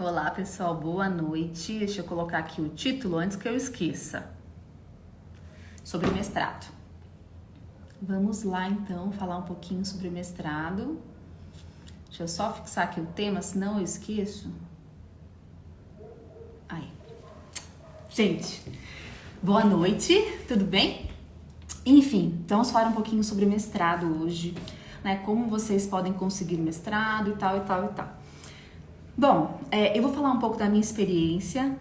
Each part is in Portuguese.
Olá pessoal, boa noite. Deixa eu colocar aqui o título antes que eu esqueça. Sobre mestrado. Vamos lá então falar um pouquinho sobre mestrado. Deixa eu só fixar aqui o tema, senão eu esqueço. Aí. Gente, boa noite, tudo bem? Enfim, vamos falar um pouquinho sobre mestrado hoje, né? Como vocês podem conseguir mestrado e tal. Bom, eu vou falar um pouco da minha experiência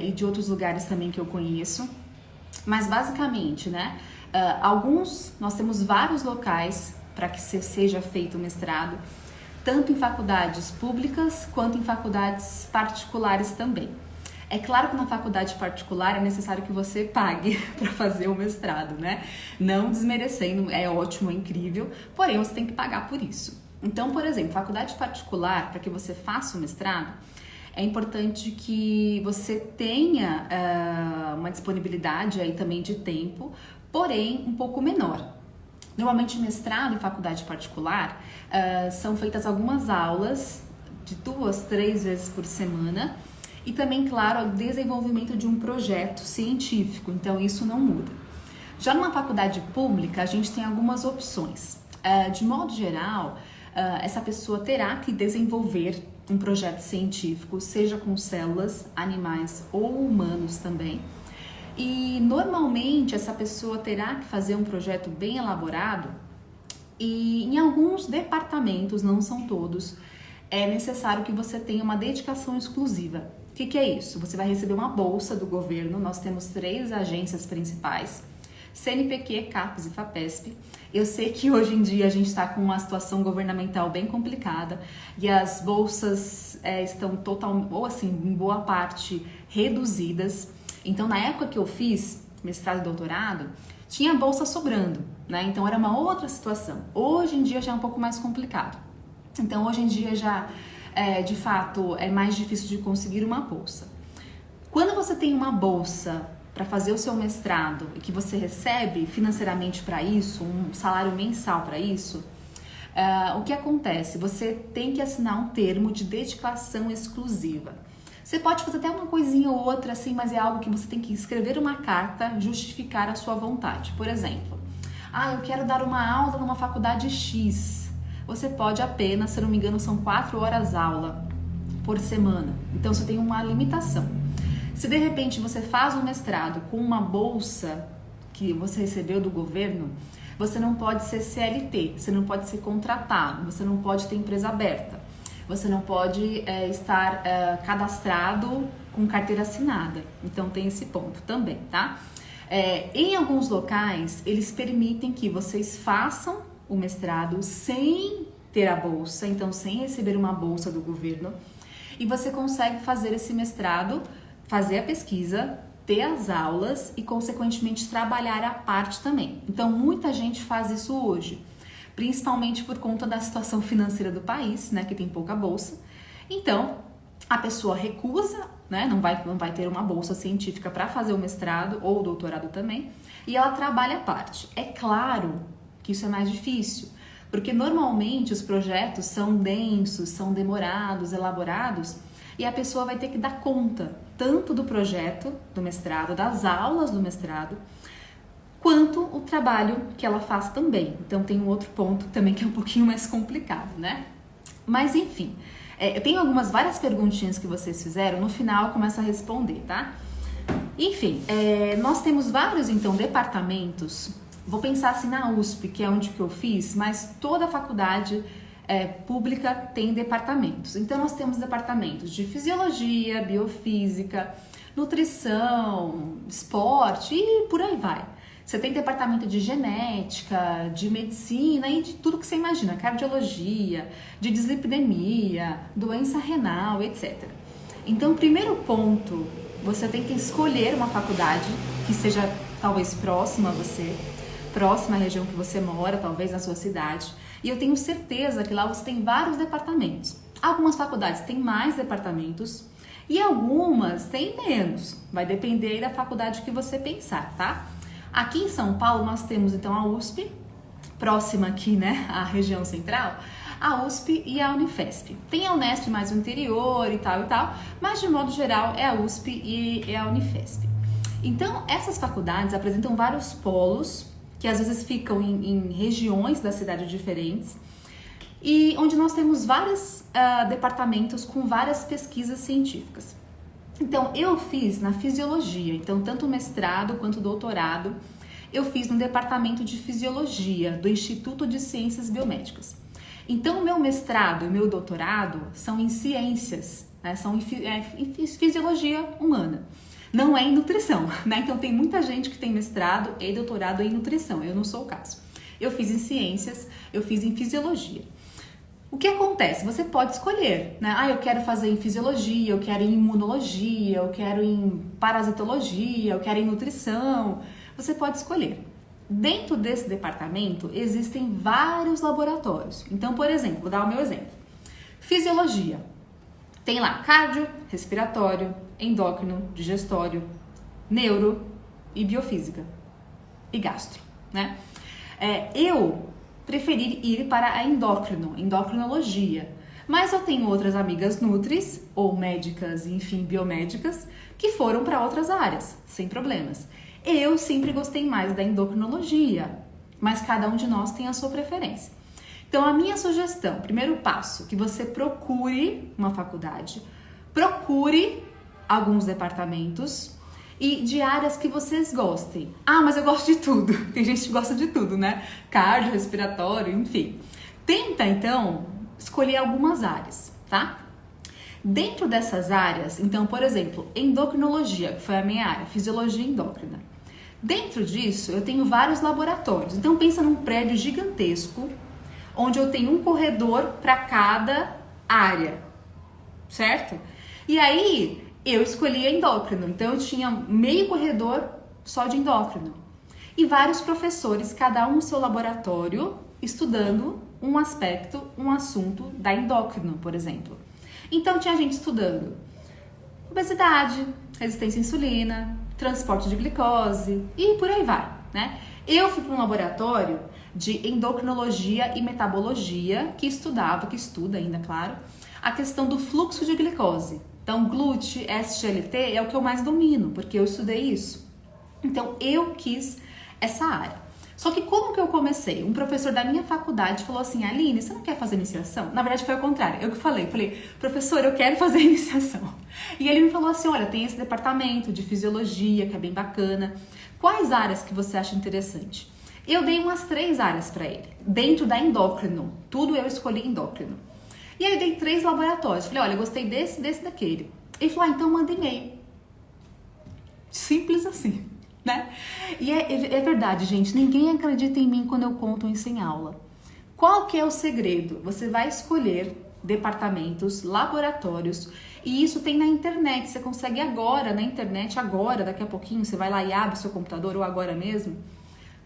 e de outros lugares também que eu conheço, mas basicamente, né, nós temos vários locais para que seja feito o mestrado, tanto em faculdades públicas quanto em faculdades particulares também. É claro que na faculdade particular é necessário que você pague para fazer o mestrado, né? Não desmerecendo, é ótimo, é incrível, porém você tem que pagar por isso. Então, por exemplo, faculdade particular, para que você faça o mestrado, é importante que você tenha uma disponibilidade aí também de tempo, porém um pouco menor. Normalmente, mestrado em faculdade particular são feitas algumas aulas de 2, 3 vezes por semana e também, claro, o desenvolvimento de um projeto científico, então isso não muda. Já numa faculdade pública, a gente tem algumas opções. De modo geral, essa pessoa terá que desenvolver um projeto científico, seja com células, animais ou humanos também. E normalmente essa pessoa terá que fazer um projeto bem elaborado e em alguns departamentos, não são todos, é necessário que você tenha uma dedicação exclusiva. O que é isso? Você vai receber uma bolsa do governo, nós temos 3 agências principais, CNPq, CAPES e FAPESP. Eu sei que hoje em dia a gente está com uma situação governamental bem complicada e as bolsas estão ou assim, em boa parte, reduzidas. Então, na época que eu fiz mestrado e doutorado, tinha bolsa sobrando, né? Então, era uma outra situação. Hoje em dia já é um pouco mais complicado. Então, hoje em dia já, de fato, é mais difícil de conseguir uma bolsa. Quando você tem uma bolsa para fazer o seu mestrado e que você recebe financeiramente para isso, um salário mensal para isso, o que acontece? Você tem que assinar um termo de dedicação exclusiva. Você pode fazer até uma coisinha ou outra assim, mas é algo que você tem que escrever uma carta, justificar a sua vontade. Por exemplo, eu quero dar uma aula numa faculdade X. Você pode apenas, se não me engano, são 4 horas aula por semana. Então você tem uma limitação. Se de repente você faz um mestrado com uma bolsa que você recebeu do governo, você não pode ser CLT, você não pode ser contratado, você não pode ter empresa aberta, você não pode estar cadastrado com carteira assinada. Então tem esse ponto também, tá? Em alguns locais, eles permitem que vocês façam o mestrado sem ter a bolsa, então sem receber uma bolsa do governo, e você consegue fazer esse mestrado, fazer a pesquisa, ter as aulas e, consequentemente, trabalhar à parte também. Então, muita gente faz isso hoje, principalmente por conta da situação financeira do país, né, que tem pouca bolsa. Então, a pessoa recusa, né, não vai ter uma bolsa científica para fazer o mestrado ou o doutorado também, e ela trabalha à parte. É claro que isso é mais difícil, porque normalmente os projetos são densos, são demorados, elaborados, e a pessoa vai ter que dar conta tanto do projeto do mestrado, das aulas do mestrado, quanto o trabalho que ela faz também. Então tem um outro ponto também que é um pouquinho mais complicado, né? Mas enfim, eu tenho várias perguntinhas que vocês fizeram, no final eu começo a responder, tá? Enfim, nós temos vários, então, departamentos. Vou pensar assim na USP, que é onde que eu fiz, mas toda a faculdade pública tem departamentos. Então nós temos departamentos de fisiologia, biofísica, nutrição, esporte e por aí vai. Você tem departamento de genética, de medicina e de tudo que você imagina, cardiologia, de dislipidemia, doença renal, etc. Então, primeiro ponto, você tem que escolher uma faculdade que seja talvez próxima a você, próxima à região que você mora, talvez na sua cidade. E eu tenho certeza que lá você tem vários departamentos. Algumas faculdades têm mais departamentos e algumas têm menos. Vai depender aí da faculdade que você pensar, tá? Aqui em São Paulo nós temos então a USP, próxima aqui, né, à região central. a USP e a Unifesp. Tem a Unesp mais no interior e tal, mas de modo geral é a USP e é a Unifesp. Então, essas faculdades apresentam vários polos, que às vezes ficam em regiões da cidade diferentes, e onde nós temos vários departamentos com várias pesquisas científicas. Então, eu fiz na fisiologia, então tanto mestrado quanto doutorado, eu fiz no departamento de fisiologia do Instituto de Ciências Biomédicas. Então, o meu mestrado e meu doutorado são em ciências, né? São em fisiologia humana. Não é em nutrição, né? Então tem muita gente que tem mestrado e doutorado em nutrição, eu não sou o caso. Eu fiz em ciências, eu fiz em fisiologia. O que acontece? Você pode escolher, né? Eu quero fazer em fisiologia, eu quero em imunologia, eu quero em parasitologia, eu quero em nutrição. Você pode escolher. Dentro desse departamento existem vários laboratórios. Então, por exemplo, vou dar o meu exemplo. Fisiologia. Tem lá cardio, respiratório, endócrino, digestório, neuro e biofísica e gastro, né? Eu preferi ir para a endocrinologia, mas eu tenho outras amigas nutris ou médicas, enfim, biomédicas, que foram para outras áreas, sem problemas. Eu sempre gostei mais da endocrinologia, mas cada um de nós tem a sua preferência. Então, a minha sugestão, primeiro passo, que você procure uma faculdade, procure alguns departamentos e de áreas que vocês gostem. Mas eu gosto de tudo. Tem gente que gosta de tudo, né? Cardio, respiratório, enfim. Tenta, então, escolher algumas áreas, tá? Dentro dessas áreas, então, por exemplo, endocrinologia, que foi a minha área, fisiologia endócrina. Dentro disso, eu tenho vários laboratórios. Então, pensa num prédio gigantesco, onde eu tenho um corredor para cada área, certo? E aí, eu escolhi endócrino, então eu tinha meio corredor só de endócrino. E vários professores, cada um no seu laboratório, estudando um aspecto, um assunto da endócrino, por exemplo. Então tinha gente estudando obesidade, resistência à insulina, transporte de glicose e por aí vai, né? Eu fui para um laboratório de endocrinologia e metabologia que estuda ainda, claro, a questão do fluxo de glicose. Então, GLUT, SGLT é o que eu mais domino, porque eu estudei isso. Então, eu quis essa área. Só que como que eu comecei? Um professor da minha faculdade falou assim, Aline, você não quer fazer iniciação? Na verdade, foi ao contrário. Eu que falei, professor, eu quero fazer iniciação. E ele me falou assim, olha, tem esse departamento de fisiologia, que é bem bacana. Quais áreas que você acha interessante? Eu dei umas 3 áreas para ele, dentro da endócrino. Tudo eu escolhi endócrino. E aí eu dei 3 laboratórios. Falei, olha, eu gostei desse, daquele. Ele falou, então manda e-mail. Simples assim, né? E é verdade, gente. Ninguém acredita em mim quando eu conto isso em aula. Qual que é o segredo? Você vai escolher departamentos, laboratórios, e isso tem na internet. Você consegue agora, na internet, agora, daqui a pouquinho, você vai lá e abre o seu computador, ou agora mesmo.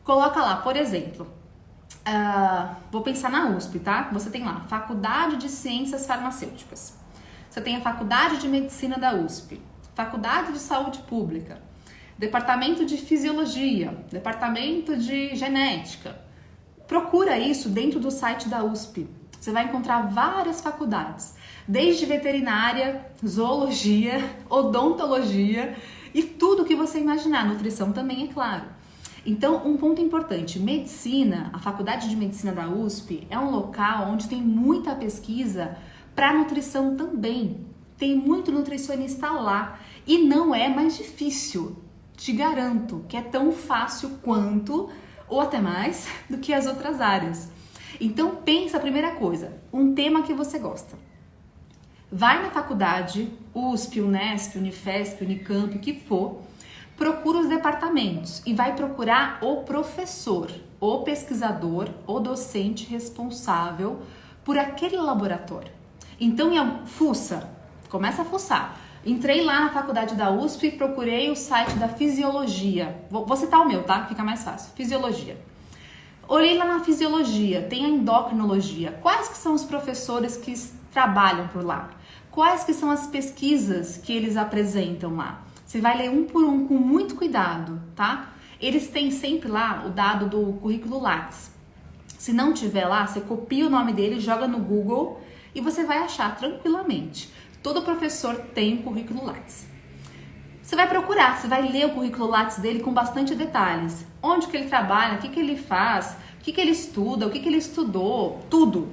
Coloca lá, por exemplo... vou pensar na USP, tá? Você tem lá, Faculdade de Ciências Farmacêuticas. Você tem a Faculdade de Medicina da USP, Faculdade de Saúde Pública, Departamento de Fisiologia, Departamento de Genética. Procura isso dentro do site da USP. Você vai encontrar várias faculdades, desde veterinária, zoologia, odontologia e tudo que você imaginar. Nutrição também, é claro. Então, um ponto importante, medicina, a Faculdade de Medicina da USP é um local onde tem muita pesquisa para nutrição também. Tem muito nutricionista lá e não é mais difícil, te garanto, que é tão fácil quanto, ou até mais, do que as outras áreas. Então, pensa a primeira coisa, um tema que você gosta. Vai na faculdade, USP, Unesp, Unifesp, Unicamp, o que for, procura os departamentos e vai procurar o professor, o pesquisador, o docente responsável por aquele laboratório. Então, fuça, começa a fuçar. Entrei lá na faculdade da USP e procurei o site da fisiologia. Vou citar o meu, tá? Fica mais fácil. Fisiologia. Olhei lá na fisiologia, tem a endocrinologia. Quais que são os professores que trabalham por lá? Quais que são as pesquisas que eles apresentam lá? Você vai ler um por um com muito cuidado, tá? Eles têm sempre lá o dado do currículo Lattes. Se não tiver lá, você copia o nome dele, joga no Google e você vai achar tranquilamente. Todo professor tem um currículo Lattes. Você vai procurar, você vai ler o currículo Lattes dele com bastante detalhes. Onde que ele trabalha, o que que ele faz, o que que ele estuda, o que que ele estudou, tudo.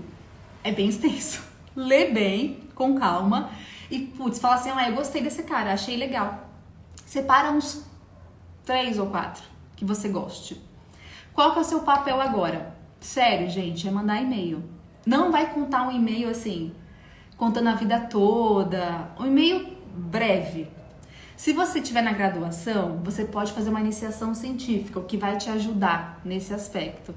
É bem extenso. Lê bem, com calma e, putz, fala assim, eu gostei desse cara, achei legal. Separa uns 3 ou 4 que você goste. Qual que é o seu papel agora? Sério, gente, é mandar e-mail. Não vai contar um e-mail assim, contando a vida toda, um e-mail breve. Se você estiver na graduação, você pode fazer uma iniciação científica, o que vai te ajudar nesse aspecto.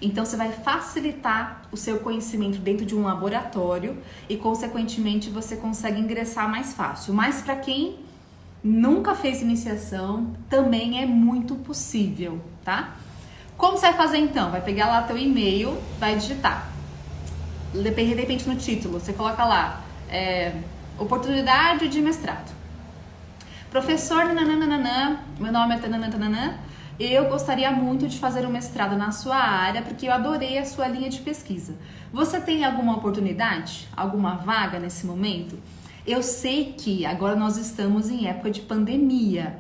Então, você vai facilitar o seu conhecimento dentro de um laboratório e, consequentemente, você consegue ingressar mais fácil. Mas, para quem nunca fez iniciação, também é muito possível, tá? Como você vai fazer, então? Vai pegar lá teu e-mail, vai digitar. De repente, no título, você coloca lá, oportunidade de mestrado. Professor, nananana, meu nome é tananana, eu gostaria muito de fazer um mestrado na sua área porque eu adorei a sua linha de pesquisa. Você tem alguma oportunidade? Alguma vaga nesse momento? Eu sei que agora nós estamos em época de pandemia.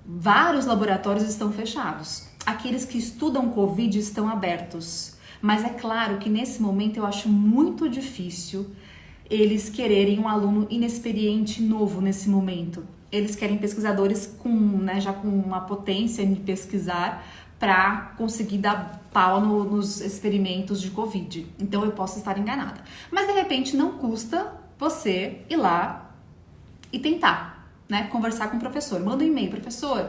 Vários laboratórios estão fechados. Aqueles que estudam Covid estão abertos. Mas é claro que nesse momento eu acho muito difícil eles quererem um aluno inexperiente novo nesse momento. Eles querem pesquisadores já com uma potência em pesquisar para conseguir dar pau nos experimentos de Covid. Então eu posso estar enganada. Mas de repente não custa você ir lá e tentar, né? Conversar com o professor. Manda um e-mail, professor,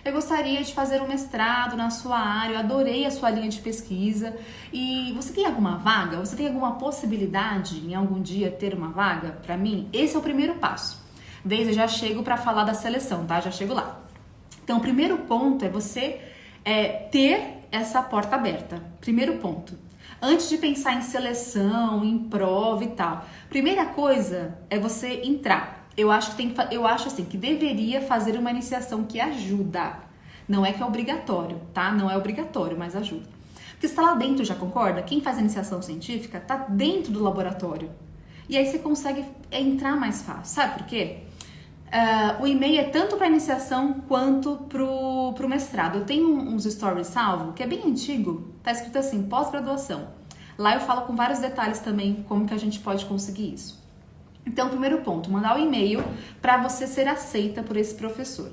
eu gostaria de fazer um mestrado na sua área, eu adorei a sua linha de pesquisa e você tem alguma vaga? Você tem alguma possibilidade em algum dia ter uma vaga para mim? Esse é o primeiro passo. Desde eu já chego para falar da seleção, tá? Já chego lá. Então, o primeiro ponto é você ter essa porta aberta. Primeiro ponto. Antes de pensar em seleção, em prova e tal. Primeira coisa é você entrar. Eu acho assim que deveria fazer uma iniciação que ajuda. Não é que é obrigatório, tá? Não é obrigatório, mas ajuda. Porque você tá lá dentro, já concorda? Quem faz a iniciação científica tá dentro do laboratório. E aí você consegue entrar mais fácil. Sabe por quê? O e-mail é tanto para iniciação quanto pro mestrado. Eu tenho uns stories salvo, que é bem antigo, tá escrito assim, pós-graduação. Lá eu falo com vários detalhes também como que a gente pode conseguir isso. Então, primeiro ponto, mandar o e-mail para você ser aceita por esse professor.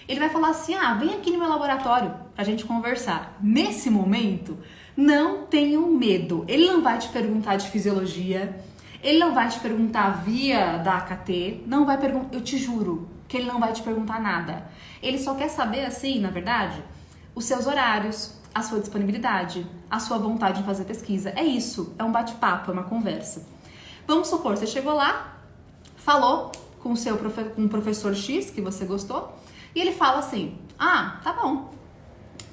Ele vai falar assim, vem aqui no meu laboratório pra gente conversar. Nesse momento, não tenham medo. Ele não vai te perguntar de fisiologia, ele não vai te perguntar via da AKT, não vai perguntar, eu te juro que ele não vai te perguntar nada. Ele só quer saber, assim, na verdade, os seus horários, a sua disponibilidade, a sua vontade de fazer pesquisa. É isso, é um bate-papo, é uma conversa. Vamos supor, você chegou lá, falou com o professor X, que você gostou, e ele fala assim, tá bom,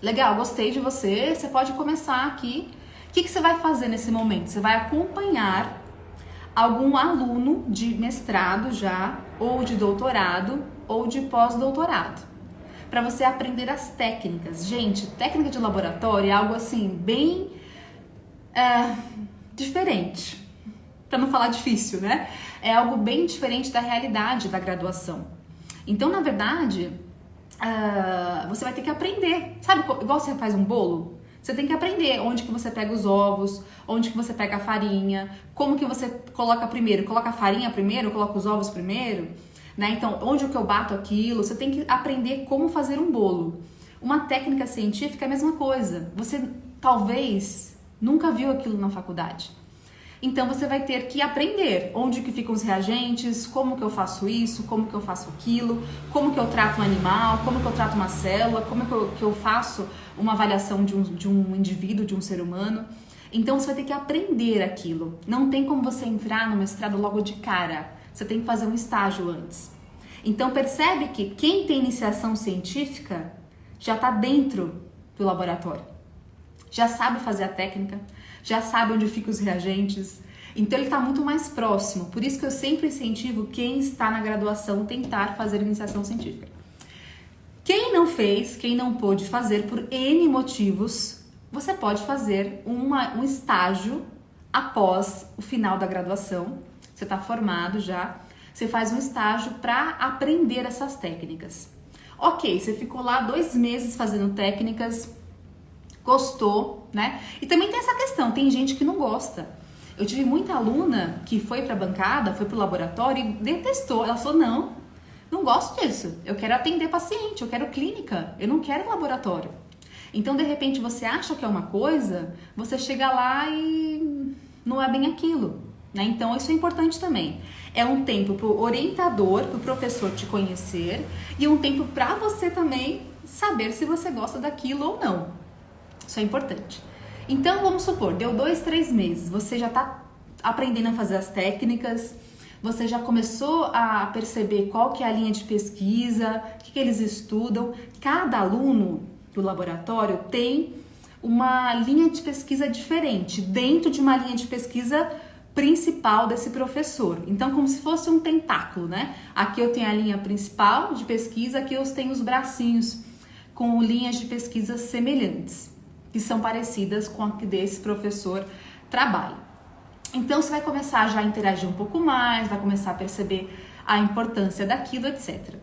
legal, gostei de você, você pode começar aqui. O que você vai fazer nesse momento? Você vai acompanhar algum aluno de mestrado já, ou de doutorado, ou de pós-doutorado, para você aprender as técnicas. Gente, técnica de laboratório é algo assim, bem diferente, para não falar difícil, né? É algo bem diferente da realidade da graduação. Então, na verdade, você vai ter que aprender. Sabe, igual você faz um bolo? Você tem que aprender onde que você pega os ovos, onde que você pega a farinha, como que você coloca primeiro. Coloca a farinha primeiro, coloca os ovos primeiro, né? Então, onde que eu bato aquilo? Você tem que aprender como fazer um bolo. Uma técnica científica é a mesma coisa. Você talvez nunca viu aquilo na faculdade. Então, você vai ter que aprender onde que ficam os reagentes, como que eu faço isso, como que eu faço aquilo, como que eu trato um animal, como que eu trato uma célula, como que eu faço uma avaliação de um indivíduo, de um ser humano. Então, você vai ter que aprender aquilo. Não tem como você entrar no mestrado logo de cara. Você tem que fazer um estágio antes. Então, percebe que quem tem iniciação científica já está dentro do laboratório. Já sabe fazer a técnica, já sabe onde ficam os reagentes, então ele está muito mais próximo. Por isso que eu sempre incentivo quem está na graduação tentar fazer iniciação científica. Quem não fez, quem não pôde fazer por N motivos, você pode fazer um estágio após o final da graduação. Você está formado já, você faz um estágio para aprender essas técnicas. Ok, você ficou lá 2 meses fazendo técnicas, gostou, né? E também tem essa questão, tem gente que não gosta. Eu tive muita aluna que foi para a bancada, foi para o laboratório e detestou. Ela falou, não gosto disso, eu quero atender paciente, eu quero clínica, eu não quero laboratório. Então, de repente, você acha que é uma coisa, você chega lá e não é bem aquilo, né? Então, isso é importante também. É um tempo para o orientador, para o professor te conhecer e um tempo para você também saber se você gosta daquilo ou não. Isso é importante. Então, vamos supor, deu 2, 3 meses, você já está aprendendo a fazer as técnicas, você já começou a perceber qual que é a linha de pesquisa, o que eles estudam. Cada aluno do laboratório tem uma linha de pesquisa diferente, dentro de uma linha de pesquisa principal desse professor. Então, como se fosse um tentáculo, né? Aqui eu tenho a linha principal de pesquisa, aqui eu tenho os bracinhos com linhas de pesquisa semelhantes, que são parecidas com a que desse professor trabalha. Então, você vai começar já a interagir um pouco mais, vai começar a perceber a importância daquilo, etc.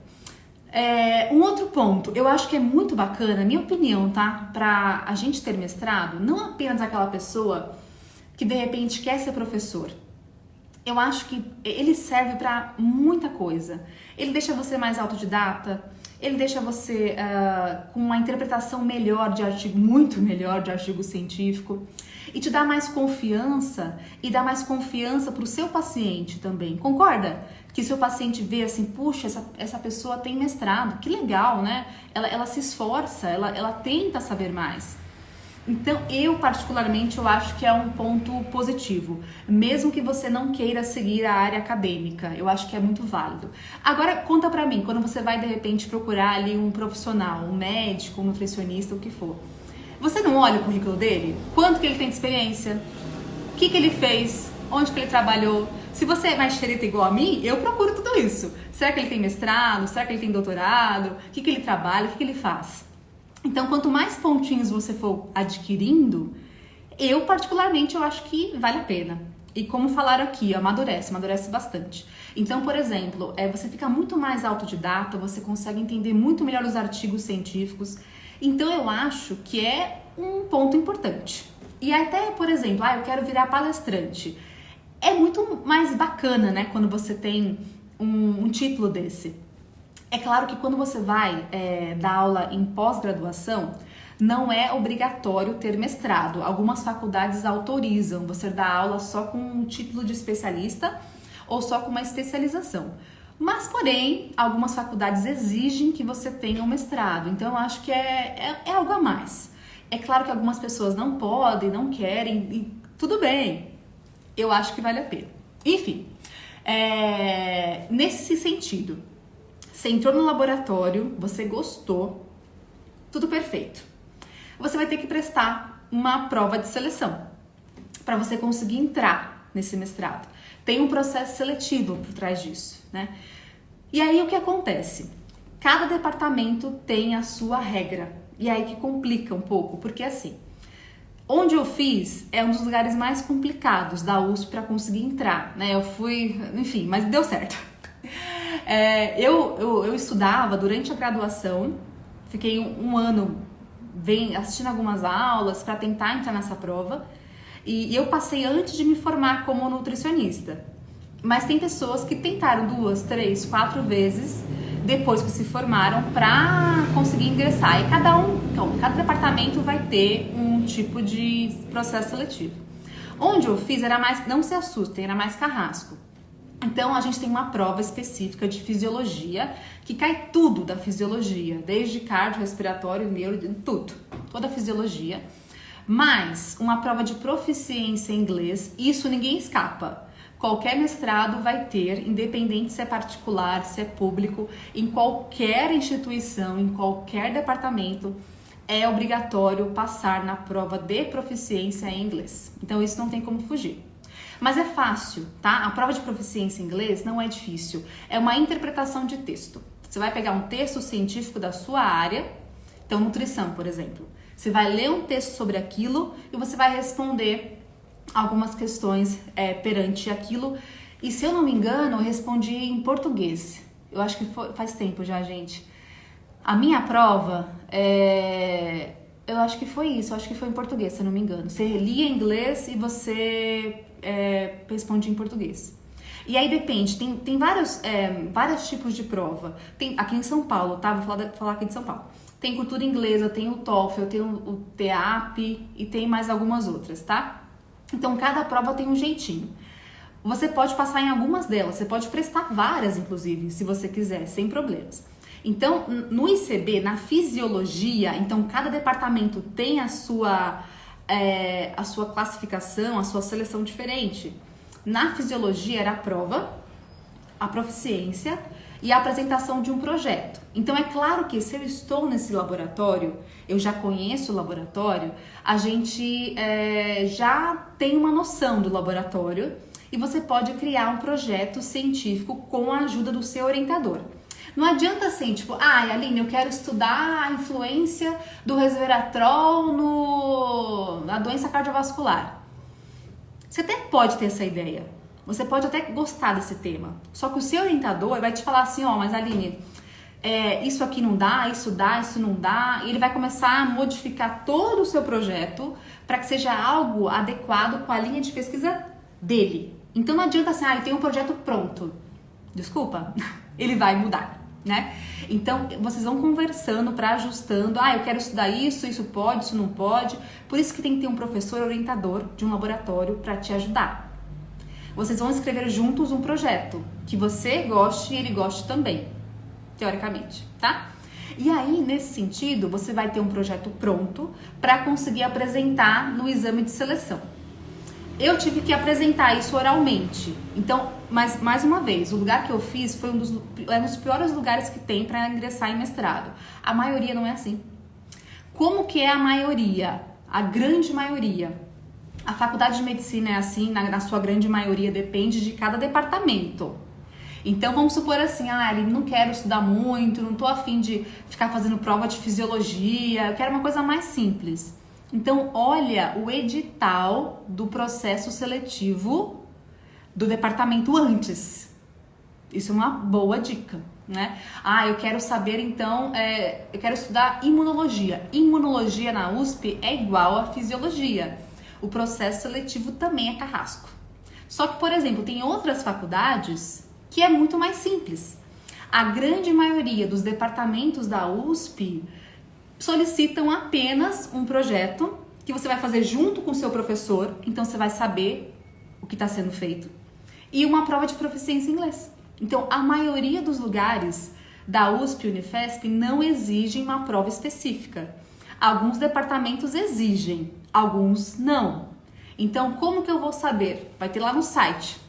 Um outro ponto, eu acho que é muito bacana, minha opinião, tá? Pra a gente ter mestrado, não apenas aquela pessoa que de repente quer ser professor. Eu acho que ele serve para muita coisa. Ele deixa você mais autodidata, ele deixa você com uma interpretação melhor de artigo, muito melhor de artigo científico, e te dá mais confiança e dá mais confiança para o seu paciente também. Concorda? Que seu paciente vê assim, puxa, essa pessoa tem mestrado, que legal, né? Ela se esforça, ela tenta saber mais. Então, eu particularmente, eu acho que é um ponto positivo, mesmo que você não queira seguir a área acadêmica, eu acho que é muito válido. Agora, conta pra mim, quando você vai de repente procurar ali um profissional, um médico, um nutricionista, o que for, você não olha o currículo dele? Quanto que ele tem de experiência? O que ele fez? Onde que ele trabalhou? Se você é mais xereta igual a mim, eu procuro tudo isso. Será que ele tem mestrado? Será que ele tem doutorado? O que ele trabalha? O que ele faz? Então, quanto mais pontinhos você for adquirindo, eu particularmente eu acho que vale a pena. E como falaram aqui, amadurece bastante. Então, por exemplo, você fica muito mais autodidata, você consegue entender muito melhor os artigos científicos. Então, eu acho que é um ponto importante. E até, por exemplo, eu quero virar palestrante. É muito mais bacana, né, quando você tem um título desse. É claro que quando você vai dar aula em pós-graduação, não é obrigatório ter mestrado. Algumas faculdades autorizam você dar aula só com um título de especialista ou só com uma especialização. Mas, porém, algumas faculdades exigem que você tenha um mestrado. Então, eu acho que é algo a mais. É claro que algumas pessoas não podem, não querem, e tudo bem. Eu acho que vale a pena. Enfim, nesse sentido, você entrou no laboratório, você gostou, tudo perfeito. Você vai ter que prestar uma prova de seleção para você conseguir entrar nesse mestrado. Tem um processo seletivo por trás disso, né? E aí o que acontece? Cada departamento tem a sua regra. E aí que complica um pouco, porque assim, onde eu fiz é um dos lugares mais complicados da USP para conseguir entrar, né? Eu fui, enfim, mas deu certo. Eu estudava durante a graduação, fiquei um ano assistindo algumas aulas para tentar entrar nessa prova e eu passei antes de me formar como nutricionista. Mas tem pessoas que tentaram 2, 3, 4 vezes depois que se formaram para conseguir ingressar. E cada departamento vai ter um tipo de processo seletivo. Onde eu fiz era mais, não se assustem, era mais carrasco. Então, a gente tem uma prova específica de fisiologia, que cai tudo da fisiologia, desde cardiorrespiratório, neuro, tudo, toda a fisiologia. Mais uma prova de proficiência em inglês, isso ninguém escapa. Qualquer mestrado vai ter, independente se é particular, se é público, em qualquer instituição, em qualquer departamento, é obrigatório passar na prova de proficiência em inglês. Então, isso não tem como fugir. Mas é fácil, tá? A prova de proficiência em inglês não é difícil. É uma interpretação de texto. Você vai pegar um texto científico da sua área, então nutrição, por exemplo. Você vai ler um texto sobre aquilo e você vai responder algumas questões perante aquilo. E se eu não me engano, eu respondi em português. Eu acho que faz tempo já, gente. A minha prova, eu acho que foi isso, eu acho que foi em português, se eu não me engano. Você lia em inglês e você responde em português. E aí depende, tem vários tipos de prova. Tem aqui em São Paulo, tá? Vou falar aqui de São Paulo. Tem cultura inglesa, tem o TOEFL, tem o TEAP e tem mais algumas outras, tá? Então cada prova tem um jeitinho. Você pode passar em algumas delas, você pode prestar várias, inclusive, se você quiser, sem problemas. Então, no ICB, na fisiologia, então cada departamento tem a sua classificação, a sua seleção diferente. Na fisiologia era a prova, a proficiência e a apresentação de um projeto. Então é claro que se eu estou nesse laboratório, eu já conheço o laboratório, a gente já tem uma noção do laboratório e você pode criar um projeto científico com a ajuda do seu orientador. Não adianta assim, tipo, Aline, eu quero estudar a influência do resveratrol na doença cardiovascular. Você até pode ter essa ideia, você pode até gostar desse tema, só que o seu orientador vai te falar assim, mas Aline, isso aqui não dá, isso não dá, e ele vai começar a modificar todo o seu projeto para que seja algo adequado com a linha de pesquisa dele. Então não adianta assim, tem um projeto pronto, desculpa, ele vai mudar, né? Então vocês vão conversando para ajustando, eu quero estudar isso pode, isso não pode. Por isso que tem que ter um professor orientador de um laboratório para te ajudar. Vocês vão escrever juntos um projeto que você goste e ele goste também, teoricamente, tá? E aí, nesse sentido, você vai ter um projeto pronto para conseguir apresentar no exame de seleção. Eu tive que apresentar isso oralmente. Então, mas mais uma vez, o lugar que eu fiz foi um dos piores lugares que tem para ingressar em mestrado. A maioria não é assim. Como que é a maioria? A grande maioria. A faculdade de medicina é assim, na sua grande maioria, depende de cada departamento. Então, vamos supor assim, não quero estudar muito, não tô afim de ficar fazendo prova de fisiologia, eu quero uma coisa mais simples. Então, olha o edital do processo seletivo do departamento antes. Isso é uma boa dica, né? Eu quero saber, então, eu quero estudar imunologia. Imunologia na USP é igual a fisiologia. O processo seletivo também é carrasco. Só que, por exemplo, tem outras faculdades que é muito mais simples. A grande maioria dos departamentos da USP solicitam apenas um projeto que você vai fazer junto com o seu professor, então você vai saber o que está sendo feito, e uma prova de proficiência em inglês. Então, a maioria dos lugares da USP e Unifesp não exigem uma prova específica. Alguns departamentos exigem, alguns não. Então, como que eu vou saber? Vai ter lá no site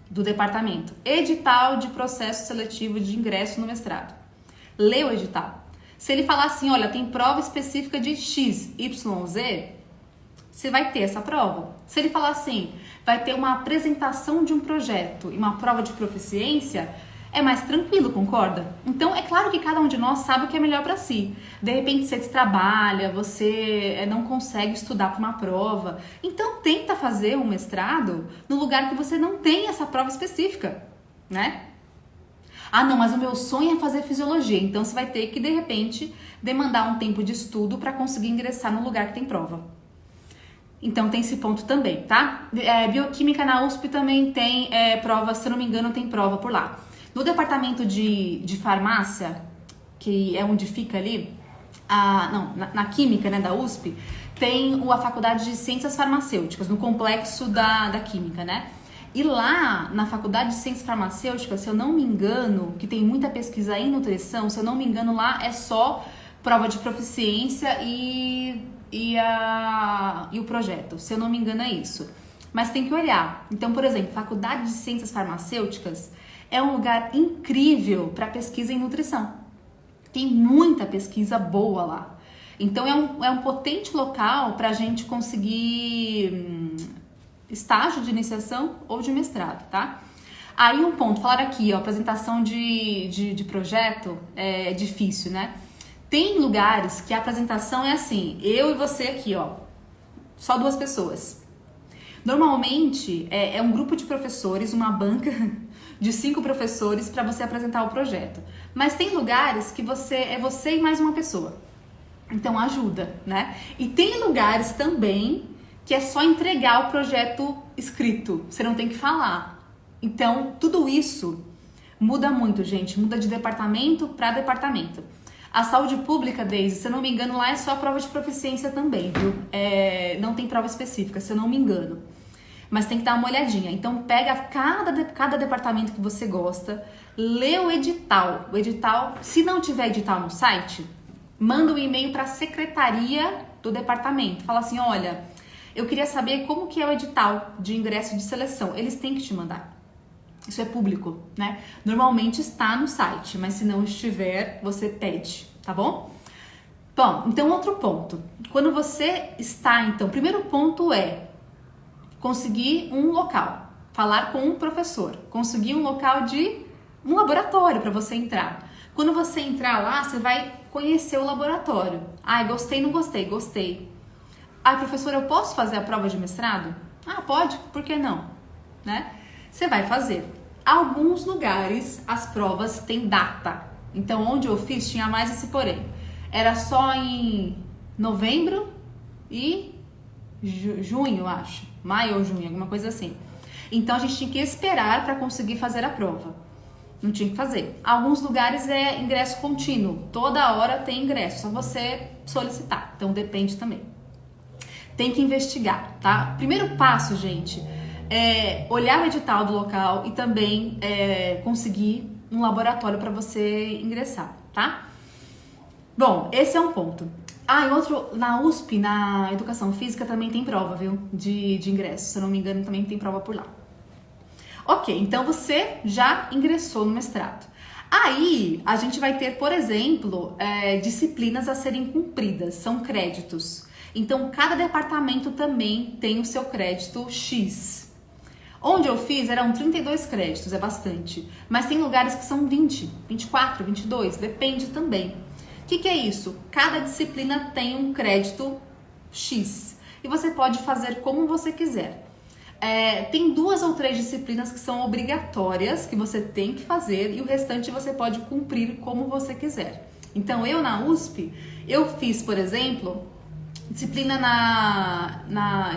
do departamento, edital de processo seletivo de ingresso no mestrado. Lê o edital. Se ele falar assim, olha, tem prova específica de X, Y, Z, você vai ter essa prova. Se ele falar assim, vai ter uma apresentação de um projeto e uma prova de proficiência, é mais tranquilo, concorda? Então, é claro que cada um de nós sabe o que é melhor para si. De repente, você trabalha, você não consegue estudar para uma prova. Então, tenta fazer um mestrado no lugar que você não tem essa prova específica, né? Não, mas o meu sonho é fazer fisiologia. Então, você vai ter que, de repente, demandar um tempo de estudo para conseguir ingressar no lugar que tem prova. Então, tem esse ponto também, tá? Bioquímica na USP também tem prova, se eu não me engano, tem prova por lá. No departamento de farmácia, que é onde fica ali, na química, né, da USP, tem a faculdade de ciências farmacêuticas, no complexo da química, né? E lá, na faculdade de ciências farmacêuticas, se eu não me engano, que tem muita pesquisa em nutrição, se eu não me engano, lá é só prova de proficiência e o projeto. Se eu não me engano, é isso. Mas tem que olhar. Então, por exemplo, faculdade de ciências farmacêuticas é um lugar incrível para pesquisa em nutrição. Tem muita pesquisa boa lá. Então, é um potente local para a gente conseguir estágio de iniciação ou de mestrado, tá? Aí um ponto, falar aqui, apresentação de projeto é difícil, né? Tem lugares que a apresentação é assim, eu e você aqui, ó, só 2 pessoas. Normalmente é um grupo de professores, uma banca de 5 professores para você apresentar o projeto. Mas tem lugares que é você e mais uma pessoa. Então ajuda, né? E tem lugares também que é só entregar o projeto escrito, você não tem que falar. Então tudo isso muda muito, gente, muda de departamento para departamento. A saúde pública, Daisy, se eu não me engano, lá é só prova de proficiência também, viu? Não tem prova específica, se eu não me engano. Mas tem que dar uma olhadinha. Então pega cada departamento que você gosta, lê o edital. O edital, se não tiver edital no site, manda um e-mail para a secretaria do departamento. Fala assim, olha, eu queria saber como que é o edital de ingresso de seleção. Eles têm que te mandar. Isso é público, né? Normalmente está no site, mas se não estiver, você pede, tá bom? Bom, então outro ponto. Quando você está, então, primeiro ponto é conseguir um local, falar com um professor, conseguir um local de um laboratório para você entrar. Quando você entrar lá, você vai conhecer o laboratório. Ai, gostei, não gostei, gostei. Ai, professor, eu posso fazer a prova de mestrado? Ah, pode, por que não? Né? Você vai fazer. Alguns lugares as provas têm data. Então, onde eu fiz tinha mais esse porém. Era só em novembro e junho, acho. Maio ou junho, alguma coisa assim. Então, a gente tinha que esperar para conseguir fazer a prova. Não tinha que fazer. Alguns lugares é ingresso contínuo. Toda hora tem ingresso, só você solicitar. Então, depende também. Tem que investigar, tá? Primeiro passo, gente, é olhar o edital do local e também conseguir um laboratório para você ingressar, tá? Bom, esse é um ponto. Ah, e outro, na USP, na Educação Física, também tem prova, viu? De ingresso, se eu não me engano, também tem prova por lá. Ok, então você já ingressou no mestrado. Aí, a gente vai ter, por exemplo, disciplinas a serem cumpridas, são créditos. Então, cada departamento também tem o seu crédito X. Onde eu fiz eram 32 créditos, é bastante. Mas tem lugares que são 20, 24, 22, depende também. O que é isso? Cada disciplina tem um crédito X. E você pode fazer como você quiser. Tem 2 ou 3 disciplinas que são obrigatórias, que você tem que fazer, e o restante você pode cumprir como você quiser. Então, eu na USP, eu fiz, por exemplo, disciplina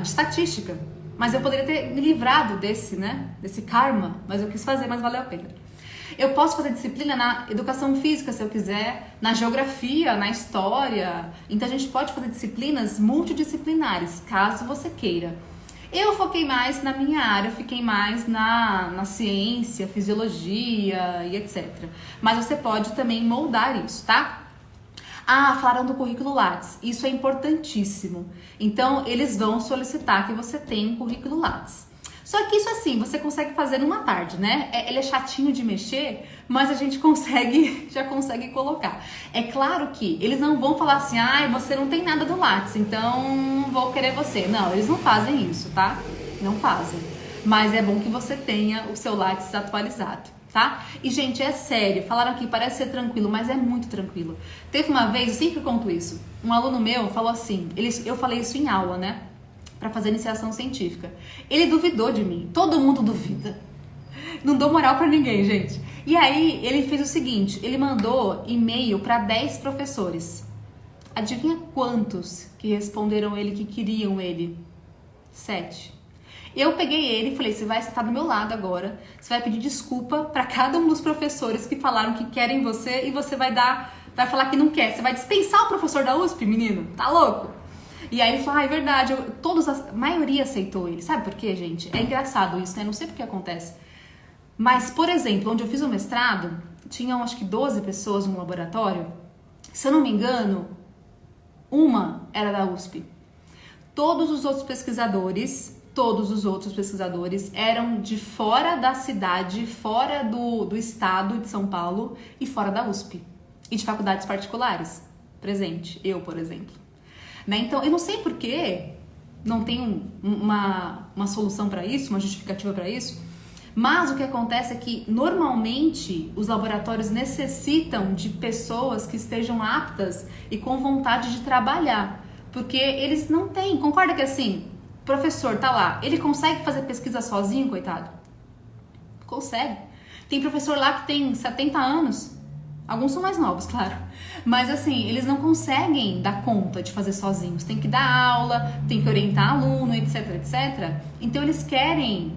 de estatística, mas eu poderia ter me livrado desse karma, mas eu quis fazer, mas valeu a pena. Eu posso fazer disciplina na educação física, se eu quiser, na geografia, na história. Então, a gente pode fazer disciplinas multidisciplinares, caso você queira. Eu foquei mais na minha área, fiquei mais na ciência, fisiologia e etc. Mas você pode também moldar isso, tá? Ah, falaram do currículo Lattes. Isso é importantíssimo. Então, eles vão solicitar que você tenha um currículo Lattes. Só que isso assim, você consegue fazer numa tarde, né? Ele é chatinho de mexer, mas a gente já consegue colocar. É claro que eles não vão falar assim, você não tem nada do Lattes, então não vou querer você. Não, eles não fazem isso, tá? Não fazem. Mas é bom que você tenha o seu Lattes atualizado, tá? E, gente, é sério, falaram aqui, parece ser tranquilo, mas é muito tranquilo. Teve uma vez, eu sempre conto isso, um aluno meu falou assim, eu falei isso em aula, né? Para fazer iniciação científica. Ele duvidou de mim. Todo mundo duvida. Não dou moral para ninguém, gente. E aí, ele fez o seguinte, ele mandou e-mail para 10 professores. Adivinha quantos que responderam ele que queriam ele? 7. Eu peguei ele e falei, você vai estar do meu lado agora, você vai pedir desculpa para cada um dos professores que falaram que querem você e você vai falar que não quer. Você vai dispensar o professor da USP, menino? Tá louco? E aí ele falou, é verdade, a maioria aceitou ele. Sabe por quê, gente? É engraçado isso, né? Não sei por que acontece. Mas, por exemplo, onde eu fiz o mestrado, tinham acho que 12 pessoas no laboratório. Se eu não me engano, uma era da USP. Todos os outros pesquisadores eram de fora da cidade, fora do estado de São Paulo e fora da USP. E de faculdades particulares. Presente, eu, por exemplo. Né? Então, eu não sei por que não tem uma solução para isso, uma justificativa para isso, Mas o que acontece é que normalmente os laboratórios necessitam de pessoas que estejam aptas e com vontade de trabalhar, porque eles não têm. Concorda que assim, o professor tá lá, ele consegue fazer pesquisa sozinho, coitado? Consegue. Tem professor lá que tem 70 anos, alguns são mais novos, claro, mas assim, eles não conseguem dar conta de fazer sozinhos, tem que dar aula, tem que orientar aluno, etc, etc. Então eles querem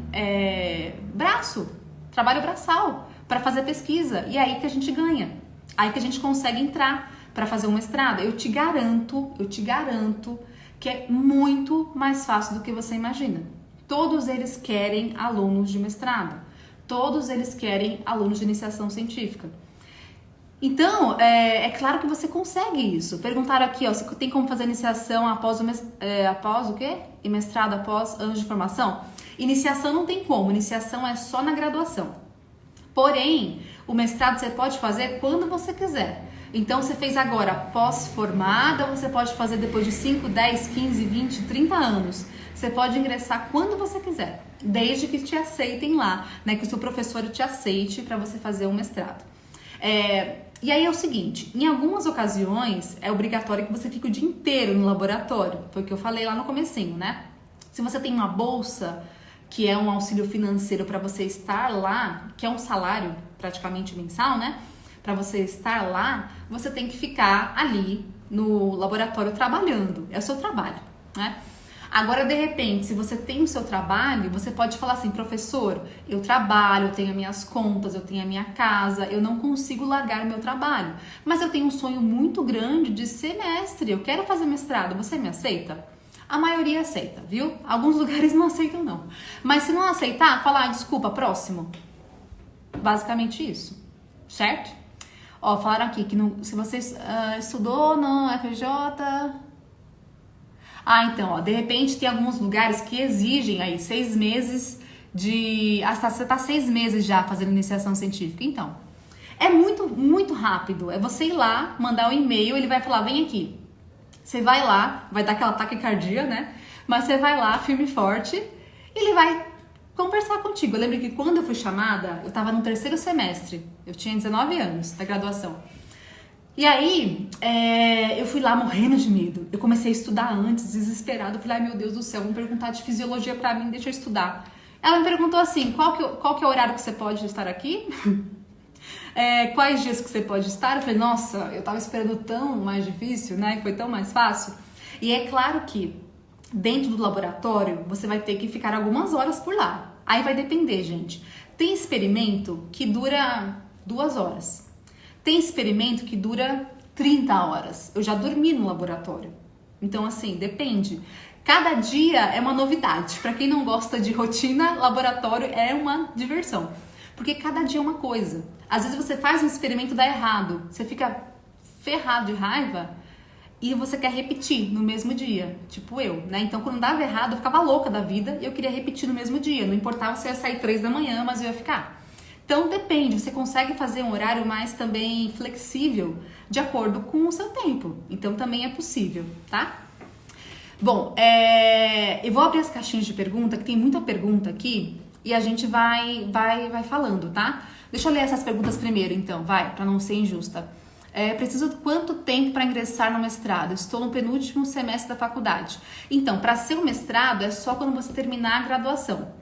trabalho braçal para fazer pesquisa, e é aí que a gente ganha, aí que a gente consegue entrar para fazer um mestrado. Eu te garanto que é muito mais fácil do que você imagina. Todos eles querem alunos de mestrado, todos eles querem alunos de iniciação científica. Então, é claro que você consegue isso. Perguntaram aqui, ó, se tem como fazer iniciação após o quê? E mestrado após anos de formação? Iniciação não tem como, iniciação é só na graduação. Porém, o mestrado você pode fazer quando você quiser. Então, você fez agora pós-formada, você pode fazer depois de 5, 10, 15, 20, 30 anos. Você pode ingressar quando você quiser, desde que te aceitem lá, né? Que o seu professor te aceite para você fazer um mestrado. E aí é o seguinte, em algumas ocasiões é obrigatório que você fique o dia inteiro no laboratório, foi o que eu falei lá no comecinho, né? Se você tem uma bolsa, que é um auxílio financeiro para você estar lá, que é um salário praticamente mensal, né? Para você estar lá, você tem que ficar ali no laboratório trabalhando, é o seu trabalho, né? Agora, de repente, se você tem o seu trabalho, você pode falar assim, professor, eu trabalho, eu tenho as minhas contas, eu tenho a minha casa, eu não consigo largar o meu trabalho, mas eu tenho um sonho muito grande de ser mestre, eu quero fazer mestrado, você me aceita? A maioria aceita, viu? Alguns lugares não aceitam não, mas se não aceitar, fala, desculpa, próximo. Basicamente isso, certo? Ó, falaram aqui que se você estudou no FJ... então, ó, de repente tem alguns lugares que exigem aí 6 meses de... você tá 6 meses já fazendo iniciação científica. Então, é muito, muito rápido. É você ir lá, mandar um e-mail, ele vai falar, vem aqui. Você vai lá, vai dar aquela taquicardia, né? Mas você vai lá, firme e forte, e ele vai conversar contigo. Eu lembro que quando eu fui chamada, eu tava no 3º semestre. Eu tinha 19 anos da graduação. E aí, eu fui lá morrendo de medo. Eu comecei a estudar antes, desesperada. Eu falei, ai meu Deus do céu, vão perguntar de fisiologia pra mim, deixa eu estudar. Ela me perguntou assim, qual que é o horário que você pode estar aqui? Quais dias que você pode estar? Eu falei, nossa, eu tava esperando tão mais difícil, né? Foi tão mais fácil. E é claro que dentro do laboratório, você vai ter que ficar algumas horas por lá. Aí vai depender, gente. Tem experimento que dura 2 horas. Tem experimento que dura 30 horas. Eu já dormi no laboratório. Então, assim, depende. Cada dia é uma novidade. Para quem não gosta de rotina, laboratório é uma diversão. Porque cada dia é uma coisa. Às vezes você faz um experimento e dá errado. Você fica ferrado de raiva e você quer repetir no mesmo dia. Tipo eu, né? Então, quando dava errado, eu ficava louca da vida e eu queria repetir no mesmo dia. Não importava se eu ia sair 3 da manhã, mas eu ia ficar. Então depende, você consegue fazer um horário mais também flexível, de acordo com o seu tempo. Então também é possível, tá? Bom, eu vou abrir as caixinhas de pergunta, que tem muita pergunta aqui, e a gente vai falando, tá? Deixa eu ler essas perguntas primeiro, então, para não ser injusta. Preciso de quanto tempo para ingressar no mestrado? Estou no penúltimo semestre da faculdade. Então, para ser um mestrado é só quando você terminar a graduação.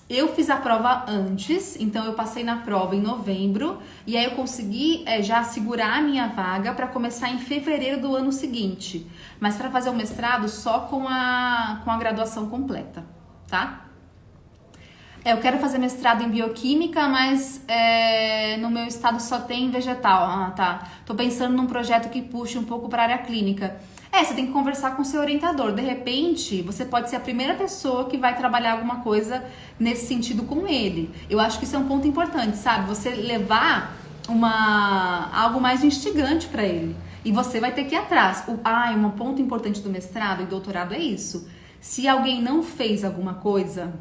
Eu fiz a prova antes, então eu passei na prova em novembro e aí eu consegui já segurar a minha vaga para começar em fevereiro do ano seguinte. Mas para fazer o mestrado só com a graduação completa, tá? Eu quero fazer mestrado em bioquímica, mas no meu estado só tem vegetal. Ah, tá. Tô pensando num projeto que puxe um pouco para a área clínica. Você tem que conversar com o seu orientador. De repente, você pode ser a primeira pessoa que vai trabalhar alguma coisa nesse sentido com ele. Eu acho que isso é um ponto importante, sabe? Você levar algo mais instigante para ele. E você vai ter que ir atrás. Um ponto importante do mestrado e doutorado é isso. Se alguém não fez alguma coisa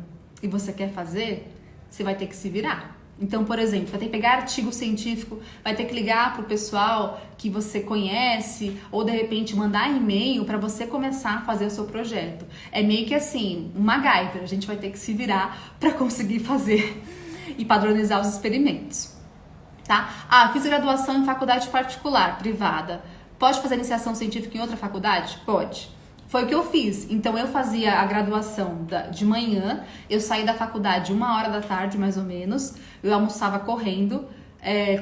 e você quer fazer, você vai ter que se virar. Então, por exemplo, vai ter que pegar artigo científico, vai ter que ligar para o pessoal que você conhece ou, de repente, mandar e-mail para você começar a fazer o seu projeto. É meio que assim, um MacGyver, a gente vai ter que se virar para conseguir fazer e padronizar os experimentos, tá? Ah, fiz graduação em faculdade particular, privada. Pode fazer iniciação científica em outra faculdade? Pode. Foi o que eu fiz. Então, eu fazia a graduação de manhã, eu saí da faculdade 1h da tarde, mais ou menos, eu almoçava correndo,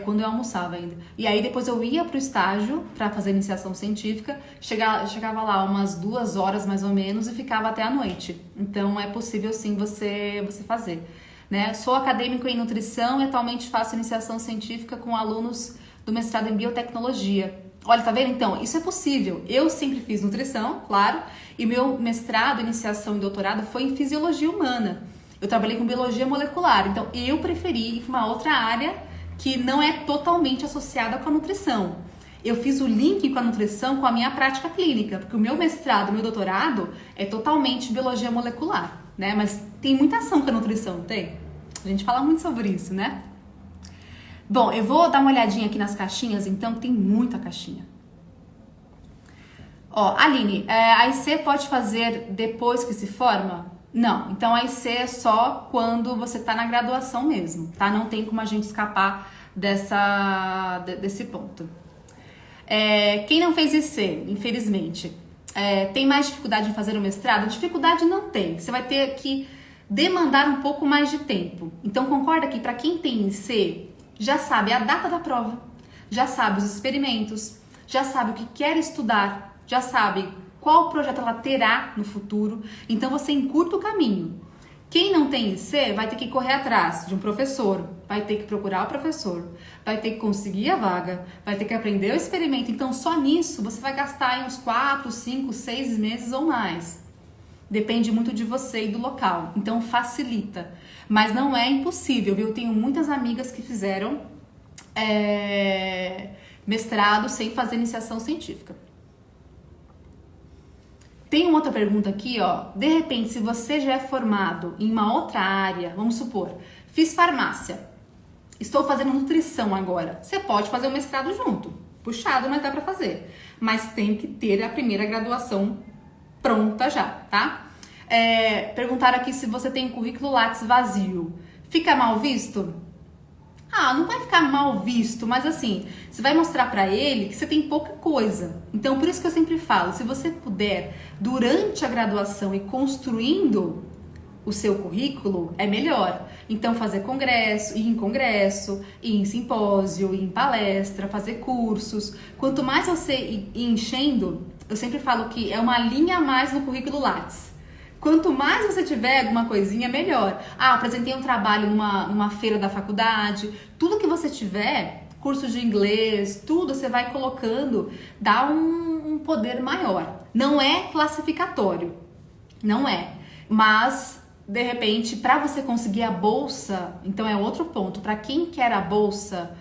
quando eu almoçava ainda. E aí, depois eu ia pro estágio para fazer iniciação científica, chegava lá umas 2 horas, mais ou menos, e ficava até a noite. Então, é possível, sim, você fazer, né? Sou acadêmico em nutrição e atualmente faço iniciação científica com alunos do mestrado em biotecnologia. Olha, tá vendo? Então, isso é possível. Eu sempre fiz nutrição, claro, e meu mestrado, iniciação e doutorado foi em fisiologia humana. Eu trabalhei com biologia molecular, então eu preferi ir para uma outra área que não é totalmente associada com a nutrição. Eu fiz o link com a nutrição com a minha prática clínica, porque o meu mestrado, o meu doutorado é totalmente biologia molecular, né? Mas tem muita ação com a nutrição, não tem? A gente fala muito sobre isso, né? Bom, eu vou dar uma olhadinha aqui nas caixinhas, então, tem muita caixinha. Ó, Aline, a IC pode fazer depois que se forma? Não, então a IC é só quando você tá na graduação mesmo, tá? Não tem como a gente escapar desse ponto. Quem não fez IC, infelizmente, tem mais dificuldade em fazer o mestrado? Dificuldade não tem, você vai ter que demandar um pouco mais de tempo. Então, concorda que para quem tem IC, já sabe a data da prova, já sabe os experimentos, já sabe o que quer estudar, já sabe qual projeto ela terá no futuro, então você encurta o caminho. Quem não tem IC vai ter que correr atrás de um professor, vai ter que procurar o professor, vai ter que conseguir a vaga, vai ter que aprender o experimento, então só nisso você vai gastar aí uns 4, 5, 6 meses ou mais. Depende muito de você e do local, então facilita. Mas não é impossível, viu? Eu tenho muitas amigas que fizeram mestrado sem fazer iniciação científica. Tem uma outra pergunta aqui, ó. De repente, se você já é formado em uma outra área, vamos supor, fiz farmácia, estou fazendo nutrição agora, você pode fazer o mestrado junto. Puxado, mas dá pra fazer. Mas tem que ter a primeira graduação pronta já, tá? Perguntaram aqui se você tem currículo Lattes vazio. Fica mal visto? Ah, não vai ficar mal visto, mas assim, você vai mostrar pra ele que você tem pouca coisa. Então, por isso que eu sempre falo, se você puder, durante a graduação, ir construindo o seu currículo, é melhor. Então, fazer congresso, ir em simpósio, ir em palestra, fazer cursos. Quanto mais você ir enchendo, eu sempre falo que é uma linha a mais no currículo Lattes. Quanto mais você tiver alguma coisinha, melhor. Ah, apresentei um trabalho numa feira da faculdade. Tudo que você tiver, curso de inglês, tudo você vai colocando, dá um poder maior. Não é classificatório, não é. Mas, de repente, para você conseguir a bolsa, então é outro ponto. Para quem quer a bolsa,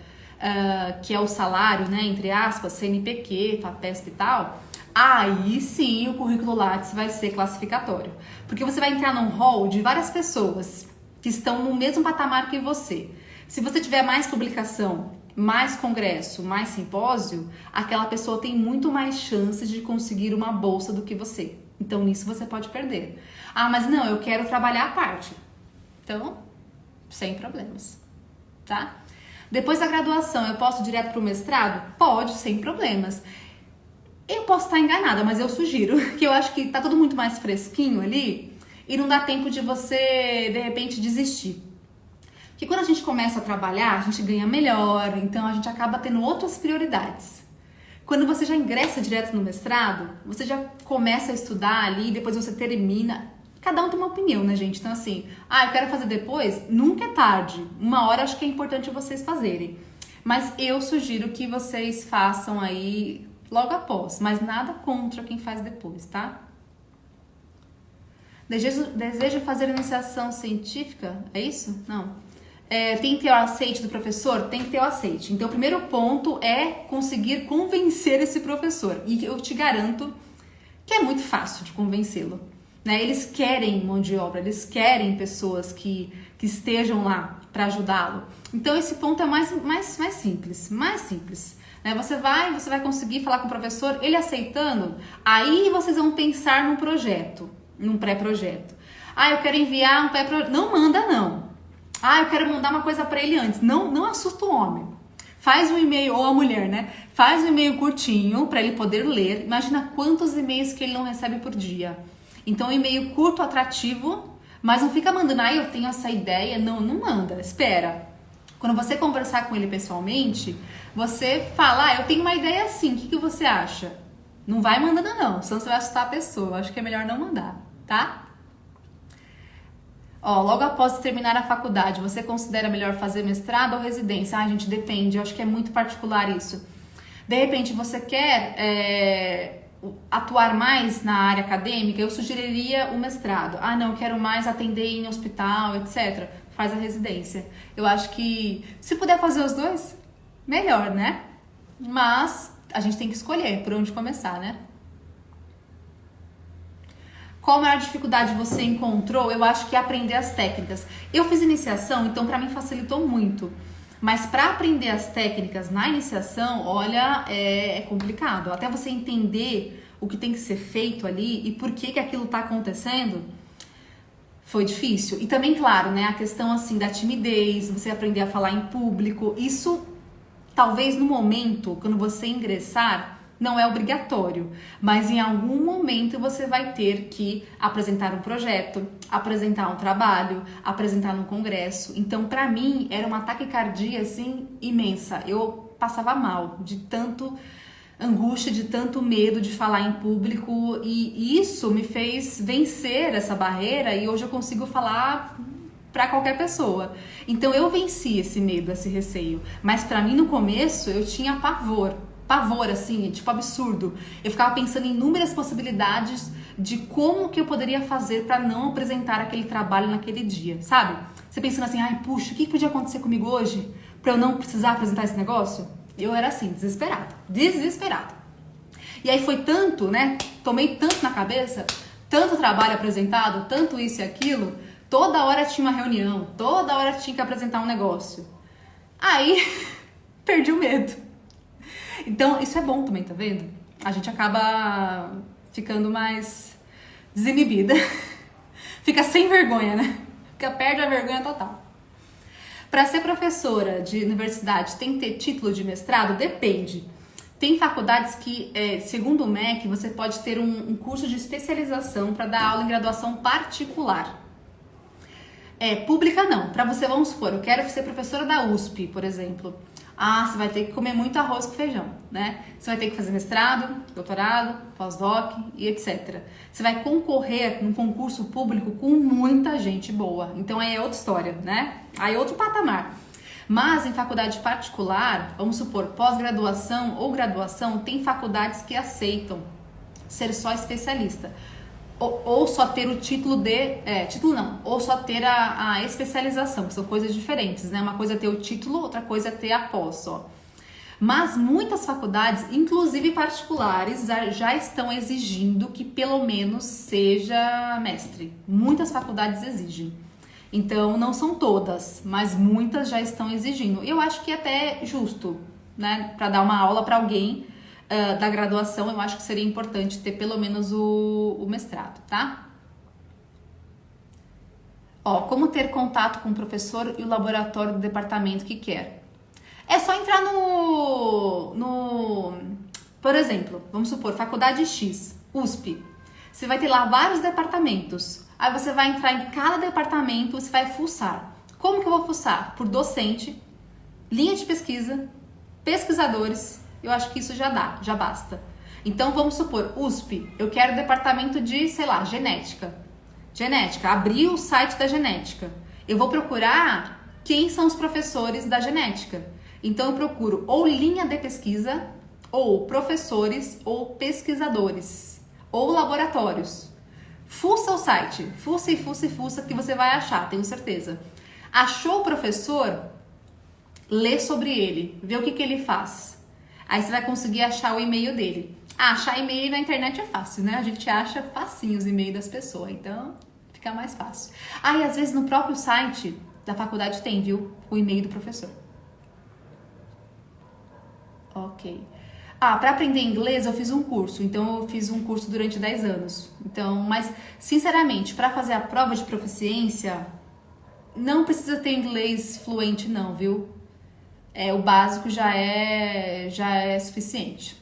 que é o salário, né, entre aspas, CNPq, FAPESP e tal, aí sim o currículo Lattes vai ser classificatório. Porque você vai entrar num hall de várias pessoas que estão no mesmo patamar que você. Se você tiver mais publicação, mais congresso, mais simpósio, aquela pessoa tem muito mais chances de conseguir uma bolsa do que você. Então nisso você pode perder. Ah, mas não, eu quero trabalhar à parte. Então, sem problemas, tá? Depois da graduação, eu posso ir direto para o mestrado? Pode, sem problemas. Eu posso estar enganada, mas eu sugiro, que eu acho que tá tudo muito mais fresquinho ali e não dá tempo de você, de repente, desistir. Porque quando a gente começa a trabalhar, a gente ganha melhor, então a gente acaba tendo outras prioridades. Quando você já ingressa direto no mestrado, você já começa a estudar ali, depois você termina. Cada um tem uma opinião, né, gente? Então, assim, eu quero fazer depois, nunca é tarde. Uma hora acho que é importante vocês fazerem. Mas eu sugiro que vocês façam aí logo após, mas nada contra quem faz depois, tá? Desejo fazer iniciação científica, é isso? Não. Tem que ter o aceite do professor? Tem que ter o aceite. Então, o primeiro ponto é conseguir convencer esse professor. E eu te garanto que é muito fácil de convencê-lo, né? Eles querem mão de obra, eles querem pessoas que estejam lá para ajudá-lo. Então, esse ponto é mais simples, né? Você vai conseguir falar com o professor, ele aceitando, aí vocês vão pensar num projeto, num pré-projeto. Eu quero enviar um pré-projeto. Não manda, não. Ah, eu quero mandar uma coisa pra ele antes. Não assusta o homem. Faz um e-mail, ou a mulher, né? Faz um e-mail curtinho pra ele poder ler. Imagina quantos e-mails que ele não recebe por dia. Então, um e-mail curto, atrativo, mas não fica mandando, ah, eu tenho essa ideia. Não manda, espera. Quando você conversar com ele pessoalmente, você fala, ah, eu tenho uma ideia assim, o que você acha? Não vai mandando não, senão você vai assustar a pessoa. Eu acho que é melhor não mandar, tá? Ó, logo após terminar a faculdade, você considera melhor fazer mestrado ou residência? Ah, gente, depende, eu acho que é muito particular isso. De repente, você quer atuar mais na área acadêmica? Eu sugeriria o mestrado. Ah, não, eu quero mais atender em hospital, etc. Faz a residência. Eu acho que, se puder fazer os dois, melhor, né? Mas a gente tem que escolher por onde começar, né? Qual a maior dificuldade você encontrou? Eu acho que é aprender as técnicas. Eu fiz iniciação, então para mim facilitou muito. Mas para aprender as técnicas na iniciação, olha, é complicado. Até você entender o que tem que ser feito ali e por que aquilo está acontecendo, foi difícil. E também, claro, né, a questão assim da timidez, você aprender a falar em público. Isso, talvez no momento, quando você ingressar, não é obrigatório, mas em algum momento você vai ter que apresentar um projeto, apresentar um trabalho, apresentar num congresso. Então, para mim, era uma taquicardia assim imensa. Eu passava mal de tanto angústia, de tanto medo de falar em público, e isso me fez vencer essa barreira e hoje eu consigo falar para qualquer pessoa. Então, eu venci esse medo, esse receio, mas para mim no começo eu tinha pavor assim, tipo absurdo. Eu ficava pensando em inúmeras possibilidades de como que eu poderia fazer para não apresentar aquele trabalho naquele dia, sabe? Você pensando assim, ai, puxa, o que podia acontecer comigo hoje para eu não precisar apresentar esse negócio? Eu era assim, desesperada. E aí foi tanto, né? Tomei tanto na cabeça, tanto trabalho apresentado, tanto isso e aquilo, toda hora tinha uma reunião, toda hora tinha que apresentar um negócio. Aí, perdi o medo. Então, isso é bom também, tá vendo? A gente acaba ficando mais desinibida. Fica sem vergonha, né? Perde a vergonha total. Para ser professora de universidade, tem que ter título de mestrado? Depende. Tem faculdades que, segundo o MEC, você pode ter um curso de especialização para dar aula em graduação particular. Pública não. Para você, vamos supor, eu quero ser professora da USP, por exemplo. Ah, você vai ter que comer muito arroz com feijão, né? Você vai ter que fazer mestrado, doutorado, pós-doc e etc. Você vai concorrer num concurso público com muita gente boa. Então aí é outra história, né? Aí é outro patamar. Mas em faculdade particular, vamos supor, pós-graduação ou graduação, tem faculdades que aceitam ser só especialista. Ou só ter o título de... título não. Ou só ter a especialização, que são coisas diferentes, né? Uma coisa é ter o título, outra coisa é ter a pós, só. Mas muitas faculdades, inclusive particulares, já estão exigindo que pelo menos seja mestre. Muitas faculdades exigem. Então, não são todas, mas muitas já estão exigindo. Eu acho que é até justo, né? Para dar uma aula para alguém da graduação, eu acho que seria importante ter pelo menos o mestrado, tá? Ó, como ter contato com o professor e o laboratório do departamento que quer? É só entrar por exemplo, vamos supor, faculdade X, USP. Você vai ter lá vários departamentos. Aí você vai entrar em cada departamento, você vai fuçar. Como que eu vou fuçar? Por docente, linha de pesquisa, pesquisadores. Eu acho que isso já dá, já basta. Então, vamos supor, USP, eu quero departamento de, sei lá, genética. Genética, abri o site da genética. Eu vou procurar quem são os professores da genética. Então, eu procuro ou linha de pesquisa, ou professores, ou pesquisadores, ou laboratórios. Fuça o site, fuça e fuça e fuça que você vai achar, tenho certeza. Achou o professor? Lê sobre ele, vê o que ele faz. Aí você vai conseguir achar o e-mail dele. Achar e-mail na internet é fácil, né? A gente acha facinho os e-mails das pessoas, então fica mais fácil. Ah, e às vezes no próprio site da faculdade tem, viu? O e-mail do professor. Ok. Ah, para aprender inglês eu fiz um curso, então eu fiz um curso durante 10 anos. Então, mas sinceramente, para fazer a prova de proficiência, Não precisa ter inglês fluente não, viu? O básico já é suficiente.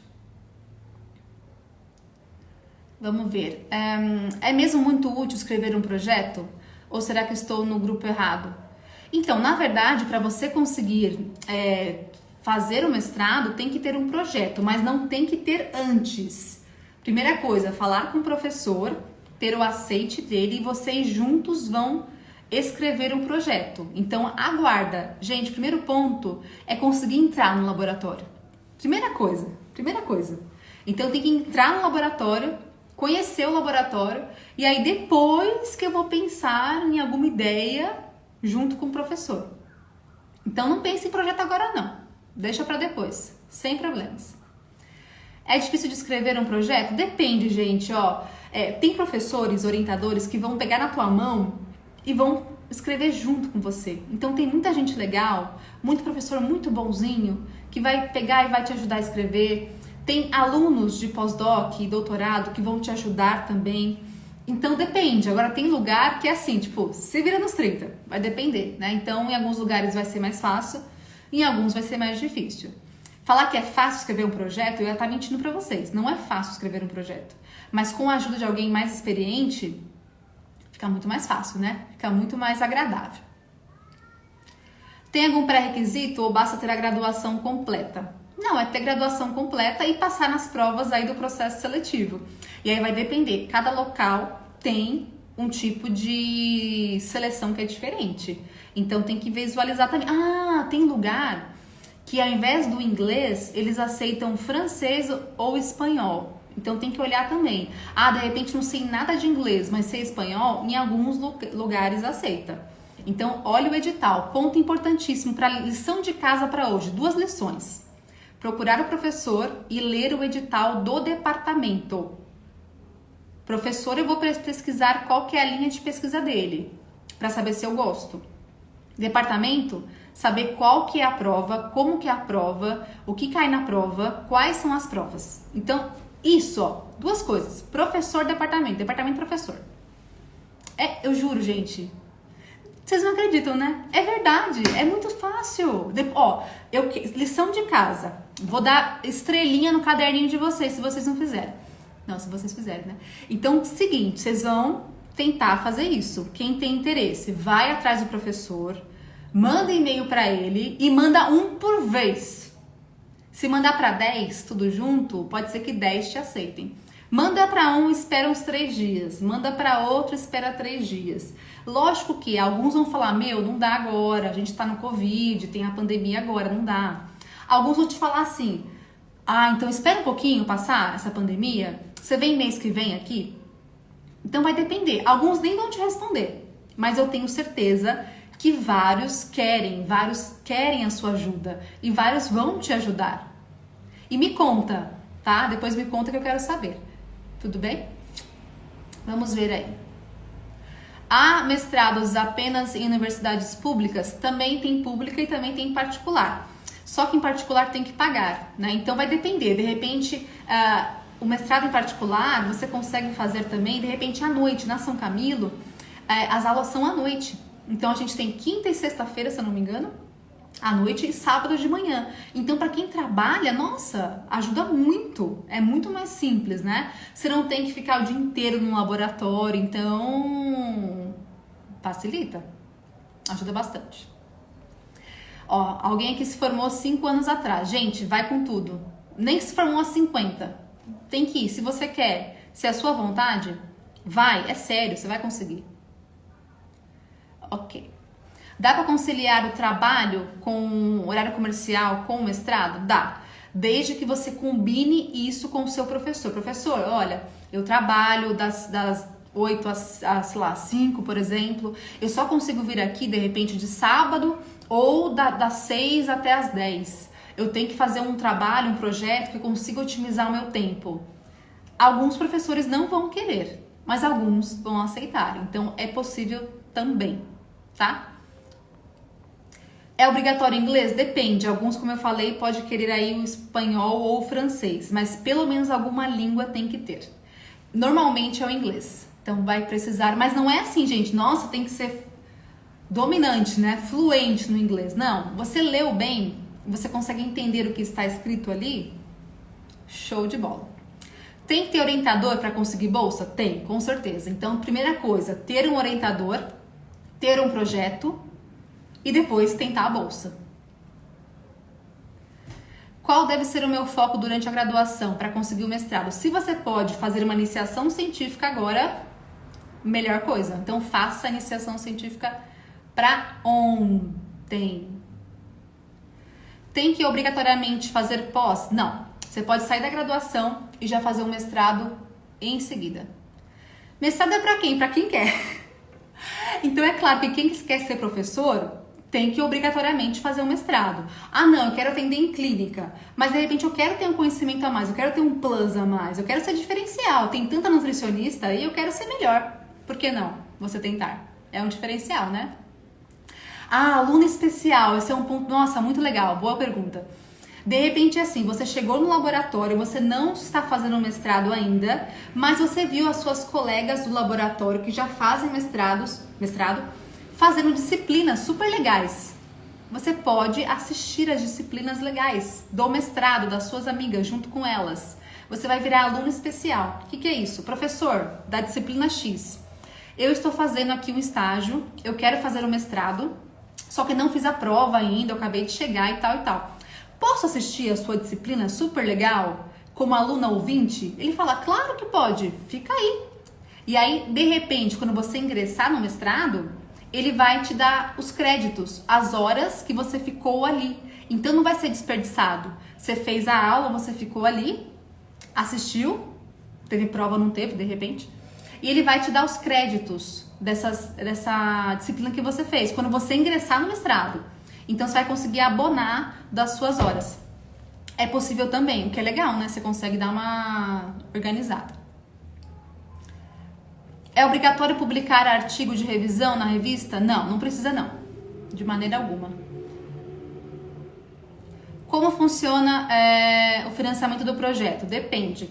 Vamos ver. É mesmo muito útil escrever um projeto? Ou será que estou no grupo errado? Então, na verdade, para você conseguir fazer o mestrado, tem que ter um projeto, mas não tem que ter antes. Primeira coisa, falar com o professor, ter o aceite dele e vocês juntos vão escrever um projeto. Então, aguarda. Gente, primeiro ponto é conseguir entrar no laboratório. Primeira coisa. Então, tem que entrar no laboratório, conhecer o laboratório e aí depois que eu vou pensar em alguma ideia junto com o professor. Então, não pense em projeto agora não. Deixa para depois, sem problemas. É difícil de escrever um projeto? Depende, gente, ó. Tem professores, orientadores que vão pegar na tua mão e vão escrever junto com você. Então tem muita gente legal, muito professor muito bonzinho, que vai pegar e vai te ajudar a escrever. Tem alunos de pós-doc e doutorado que vão te ajudar também. Então depende. Agora tem lugar que é assim, tipo, se vira nos 30, vai depender, né? Então em alguns lugares vai ser mais fácil, em alguns vai ser mais difícil. Falar que é fácil escrever um projeto, eu ia estar mentindo pra vocês. Não é fácil escrever um projeto. Mas com a ajuda de alguém mais experiente, fica muito mais fácil, né? Fica muito mais agradável. Tem algum pré-requisito ou basta ter a graduação completa? Não, é ter graduação completa e passar nas provas aí do processo seletivo. E aí vai depender. Cada local tem um tipo de seleção que é diferente. Então tem que visualizar também. Ah, tem lugar que ao invés do inglês, eles aceitam francês ou espanhol. Então tem que olhar também. Ah, de repente não sei nada de inglês, mas sei espanhol, em alguns lugares aceita. Então olha o edital. Ponto importantíssimo para lição de casa para hoje. 2 lições. Procurar o professor e ler o edital do departamento. Professor, eu vou pesquisar qual que é a linha de pesquisa dele, para saber se eu gosto. Departamento, saber qual que é a prova, como que é a prova, o que cai na prova, quais são as provas. Então, isso, ó, 2 coisas. Professor, departamento, professor. Eu juro, gente. Vocês não acreditam, né? É verdade, é muito fácil. Lição de casa. Vou dar estrelinha no caderninho de vocês, se vocês não fizerem. Não, se vocês fizerem, né? Então, seguinte, vocês vão tentar fazer isso. Quem tem interesse, vai atrás do professor, manda e-mail para ele e manda um por vez. Se mandar para 10, tudo junto, pode ser que 10 te aceitem. Manda para um, espera uns 3 dias. Manda para outro, espera 3 dias. Lógico que alguns vão falar, não dá agora, a gente tá no Covid, tem a pandemia agora, não dá. Alguns vão te falar assim, então espera um pouquinho passar essa pandemia, você vem mês que vem aqui? Então vai depender. Alguns nem vão te responder, mas eu tenho certeza que vários querem a sua ajuda e vários vão te ajudar. E me conta, tá? Depois me conta que eu quero saber. Tudo bem? Vamos ver aí. Há mestrados apenas em universidades públicas? Também tem pública e também tem particular. Só que em particular tem que pagar, né? Então vai depender. De repente, o mestrado em particular você consegue fazer também, de repente à noite, na São Camilo, as aulas são à noite. Então a gente tem quinta e sexta-feira, se eu não me engano, à noite e sábado de manhã. Então para quem trabalha, nossa, ajuda muito. É muito mais simples, né? Você não tem que ficar o dia inteiro no laboratório, então facilita. Ajuda bastante. Ó, alguém aqui se formou 5 anos atrás. Gente, vai com tudo. Nem que se formou aos 50. Tem que ir. Se você quer, se é a sua vontade, vai. É sério, você vai conseguir. Ok. Dá para conciliar o trabalho com o horário comercial com o mestrado? Dá. Desde que você combine isso com o seu professor. Professor, olha, eu trabalho das 8 às 5, por exemplo. Eu só consigo vir aqui, de repente, de sábado ou das 6 até as 10. Eu tenho que fazer um trabalho, um projeto que consiga otimizar o meu tempo. Alguns professores não vão querer, mas alguns vão aceitar. Então, é possível também, tá? É obrigatório inglês? Depende. Alguns, como eu falei, pode querer aí o espanhol ou o francês, mas pelo menos alguma língua tem que ter. Normalmente é o inglês. Então vai precisar, mas não é assim, gente. Nossa, tem que ser dominante, né? Fluente no inglês. Não, você leu bem, você consegue entender o que está escrito ali? Show de bola. Tem que ter orientador para conseguir bolsa? Tem, com certeza. Então, primeira coisa, ter um orientador, ter um projeto e depois tentar a bolsa. Qual deve ser o meu foco durante a graduação para conseguir o mestrado? Se você pode fazer uma iniciação científica agora, melhor coisa. Então, faça a iniciação científica para ontem. Tem que obrigatoriamente fazer pós? Não. Você pode sair da graduação e já fazer um mestrado em seguida. Mestrado é para quem? Para quem quer. Então, é claro que quem quer ser professor tem que obrigatoriamente fazer um mestrado. Ah, não, eu quero atender em clínica, mas de repente eu quero ter um conhecimento a mais, eu quero ter um plus a mais, eu quero ser diferencial. Tem tanta nutricionista e eu quero ser melhor. Por que não? Você tentar. É um diferencial, né? Ah, aluno especial, esse é um ponto, nossa, muito legal, boa pergunta. De repente, assim, você chegou no laboratório, você não está fazendo mestrado ainda, mas você viu as suas colegas do laboratório que já fazem mestrado, fazendo disciplinas super legais. Você pode assistir as disciplinas legais do mestrado, das suas amigas, junto com elas. Você vai virar aluno especial. O que é isso? Professor da disciplina X. Eu estou fazendo aqui um estágio, eu quero fazer o mestrado, só que não fiz a prova ainda, eu acabei de chegar e tal e tal. Posso assistir a sua disciplina super legal como aluna ouvinte? Ele fala, claro que pode, fica aí. E aí, de repente, quando você ingressar no mestrado, ele vai te dar os créditos, as horas que você ficou ali. Então não vai ser desperdiçado. Você fez a aula, você ficou ali, assistiu, teve prova, não teve, de repente, e ele vai te dar os créditos dessa disciplina que você fez, quando você ingressar no mestrado. Então você vai conseguir abonar das suas horas. É possível também, o que é legal, né? Você consegue dar uma organizada. É obrigatório publicar artigo de revisão na revista? Não, não precisa não, de maneira alguma. Como funciona o financiamento do projeto? Depende.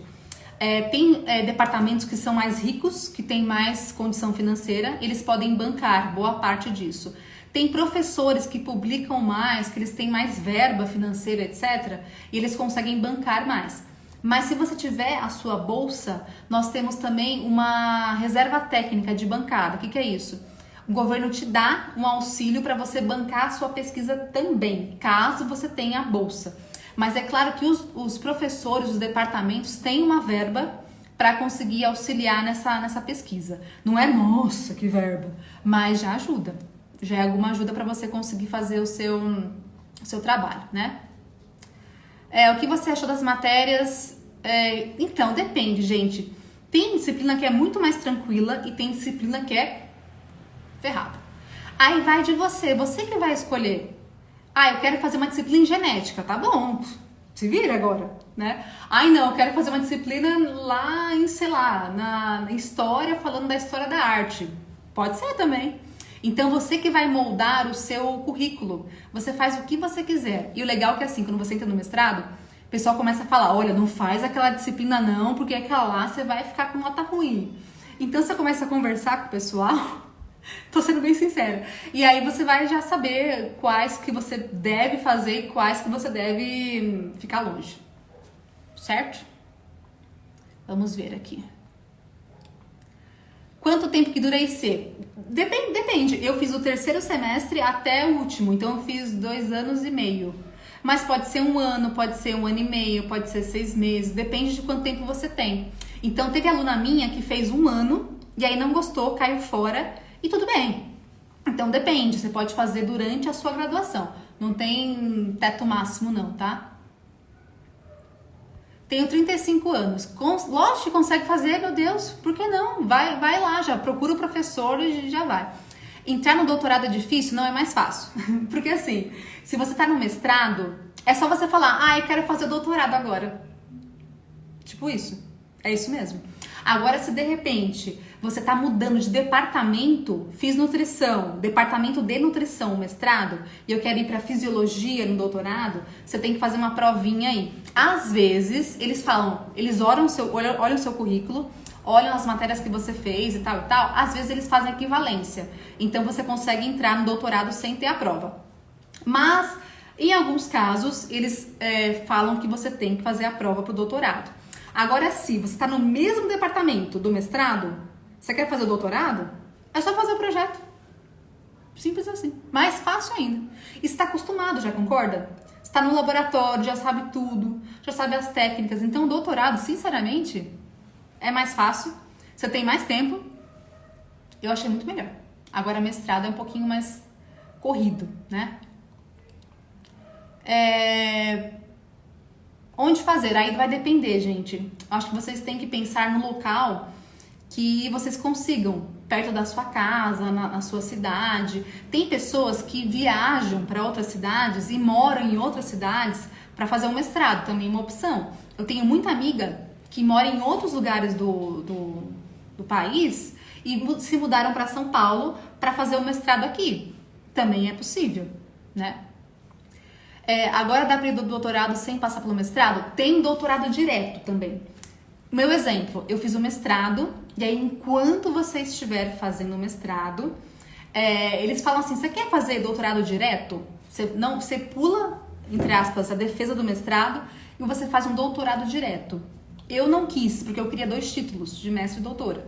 Tem departamentos que são mais ricos, que têm mais condição financeira, eles podem bancar boa parte disso. Tem professores que publicam mais, que eles têm mais verba financeira, etc. E eles conseguem bancar mais. Mas se você tiver a sua bolsa, nós temos também uma reserva técnica de bancada. O que é isso? O governo te dá um auxílio para você bancar a sua pesquisa também, caso você tenha a bolsa. Mas é claro que os professores, os departamentos têm uma verba para conseguir auxiliar nessa pesquisa. Não é, nossa, que verba, mas já ajuda. Já é alguma ajuda para você conseguir fazer o seu trabalho, né? O que você achou das matérias? Então, depende, gente. Tem disciplina que é muito mais tranquila e tem disciplina que é ferrada. Aí vai de você que vai escolher. Ah, eu quero fazer uma disciplina em genética, tá bom, se vira agora, né? Ai não, eu quero fazer uma disciplina lá em, sei lá, na história, falando da história da arte. Pode ser também. Então você que vai moldar o seu currículo, você faz o que você quiser. E o legal é que assim, quando você entra no mestrado, o pessoal começa a falar, olha, não faz aquela disciplina não, porque aquela lá você vai ficar com nota ruim. Então você começa a conversar com o pessoal, tô sendo bem sincera, e aí você vai já saber quais que você deve fazer e quais que você deve ficar longe. Certo? Vamos ver aqui. Quanto tempo que dura IC? Depende. Eu fiz o terceiro semestre até o último, então eu fiz 2 anos e meio. Mas pode ser 1 ano, pode ser 1 ano e meio, pode ser 6 meses, depende de quanto tempo você tem. Então teve aluna minha que fez 1 ano e aí não gostou, caiu fora e tudo bem. Então depende, você pode fazer durante a sua graduação. Não tem teto máximo não, tá? Tenho 35 anos. Lógico que consegue fazer, meu Deus, por que não? Vai lá, já procura o professor e já vai. Entrar no doutorado é difícil? Não, é mais fácil. Porque assim, se você tá no mestrado, é só você falar, eu quero fazer doutorado agora. Tipo isso. É isso mesmo. Agora, se de repente você tá mudando de departamento, fiz nutrição, departamento de nutrição, mestrado, e eu quero ir para fisiologia no doutorado, você tem que fazer uma provinha aí. Às vezes, eles falam, eles olham o seu currículo, olham as matérias que você fez e tal, às vezes eles fazem equivalência. Então você consegue entrar no doutorado sem ter a prova. Mas, em alguns casos, eles falam que você tem que fazer a prova para o doutorado. Agora, se você está no mesmo departamento do mestrado, você quer fazer o doutorado, é só fazer o projeto. Simples assim. Mais fácil ainda. E você está acostumado, já concorda? Você está no laboratório, já sabe tudo, já sabe as técnicas. Então, o doutorado, sinceramente, é mais fácil. Você tem mais tempo. Eu achei muito melhor. Agora, mestrado é um pouquinho mais corrido, né? Onde fazer? Aí vai depender, gente. Acho que vocês têm que pensar no local que vocês consigam, perto da sua casa, na sua cidade. Tem pessoas que viajam para outras cidades e moram em outras cidades para fazer um mestrado, também é uma opção. Eu tenho muita amiga que mora em outros lugares do país e se mudaram para São Paulo para fazer o mestrado aqui. Também é possível, né? Agora dá para ir do doutorado sem passar pelo mestrado? Tem doutorado direto também. Meu exemplo, eu fiz o mestrado e aí enquanto você estiver fazendo o mestrado, eles falam assim, você quer fazer doutorado direto? Você pula, entre aspas, a defesa do mestrado e você faz um doutorado direto. Eu não quis, porque eu queria 2 títulos, de mestre e doutora.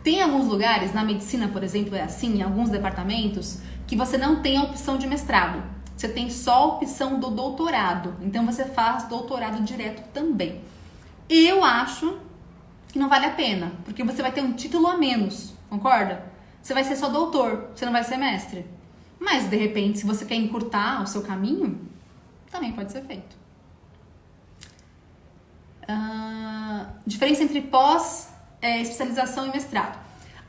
Tem alguns lugares, na medicina, por exemplo, é assim, em alguns departamentos, que você não tem a opção de mestrado. Você tem só a opção do doutorado. Então, você faz doutorado direto também. Eu acho que não vale a pena, porque você vai ter um título a menos, concorda? Você vai ser só doutor, você não vai ser mestre. Mas, de repente, se você quer encurtar o seu caminho, também pode ser feito. Diferença entre pós-especialização e mestrado.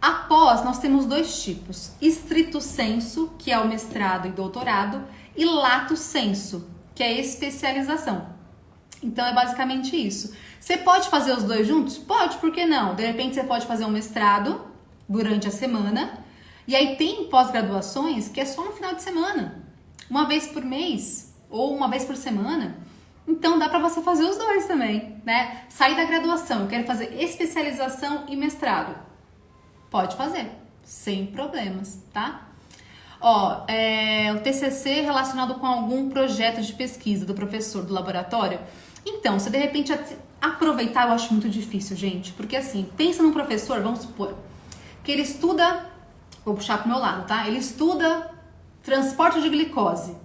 Após, nós temos 2 tipos. Stricto sensu, que é o mestrado e doutorado, e lato sensu, que é a especialização. Então, é basicamente isso. Você pode fazer os 2 juntos? Pode, por que não? De repente, você pode fazer um mestrado durante a semana, e aí tem pós-graduações que é só no final de semana, uma vez por mês, ou uma vez por semana. Então, dá pra você fazer os 2 também, né? Sair da graduação, eu quero fazer especialização e mestrado. Pode fazer, sem problemas, tá? O TCC relacionado com algum projeto de pesquisa do professor do laboratório. Então, se de repente aproveitar, eu acho muito difícil, gente. Porque assim, pensa num professor, vamos supor, que ele estuda, vou puxar pro meu lado, tá? Ele estuda transporte de glicose.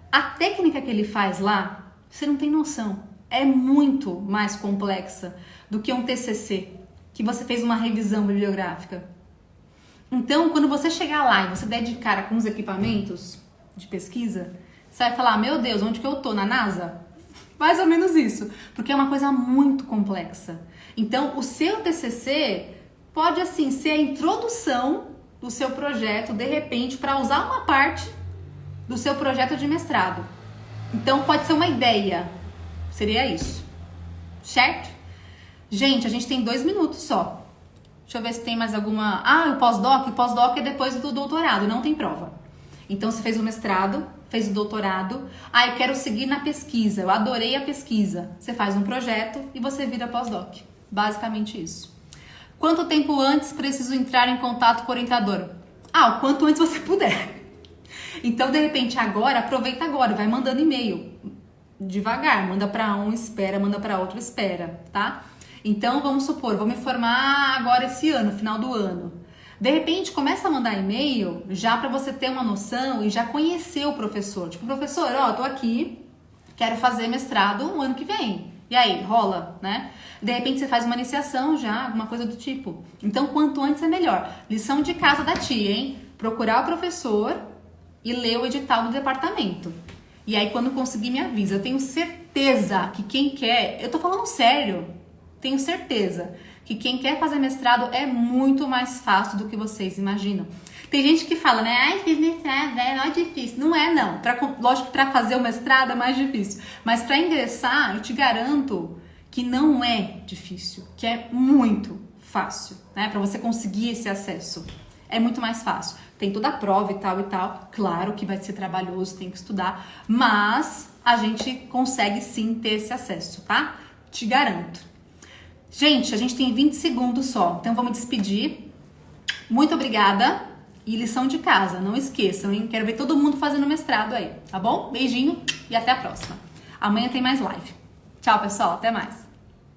A técnica que ele faz lá, você não tem noção. É muito mais complexa do que um TCC, que você fez uma revisão bibliográfica. Então, quando você chegar lá e você der de cara com os equipamentos de pesquisa, você vai falar, meu Deus, onde que eu tô? Na NASA? Mais ou menos isso, porque é uma coisa muito complexa. Então, o seu TCC pode, assim, ser a introdução do seu projeto, de repente, para usar uma parte do seu projeto de mestrado. Então, pode ser uma ideia. Seria isso. Certo? Gente, a gente tem 2 minutos só. Deixa eu ver se tem mais alguma... o pós-doc? O pós-doc é depois do doutorado, não tem prova. Então, você fez o mestrado, fez o doutorado. Eu quero seguir na pesquisa, eu adorei a pesquisa. Você faz um projeto e você vira pós-doc. Basicamente isso. Quanto tempo antes preciso entrar em contato com o orientador? O quanto antes você puder. Então, de repente, aproveita agora, vai mandando e-mail. Devagar, manda para um, espera, manda para outro, espera, tá? Então, vamos supor, vou me formar agora esse ano, final do ano. De repente, começa a mandar e-mail já para você ter uma noção e já conhecer o professor. Tipo, professor, tô aqui, quero fazer mestrado o ano que vem. E aí, rola, né? De repente, você faz uma iniciação já, alguma coisa do tipo. Então, quanto antes é melhor. Lição de casa da tia, hein? Procurar o professor e ler o edital do departamento. E aí, quando conseguir, me avisa. Eu tenho certeza que quem quer... Eu tô falando sério. Tenho certeza que quem quer fazer mestrado é muito mais fácil do que vocês imaginam. Tem gente que fala, né? Fiz mestrado, não é difícil. Não é, não. Lógico que para fazer o mestrado é mais difícil. Mas para ingressar, eu te garanto que não é difícil. Que é muito fácil, né? Para você conseguir esse acesso. É muito mais fácil. Tem toda a prova e tal e tal. Claro que vai ser trabalhoso, tem que estudar. Mas a gente consegue sim ter esse acesso, tá? Te garanto. Gente, a gente tem 20 segundos só, então vou me despedir. Muito obrigada. E lição de casa, não esqueçam, hein? Quero ver todo mundo fazendo mestrado aí, tá bom? Beijinho e até a próxima. Amanhã tem mais live. Tchau, pessoal. Até mais.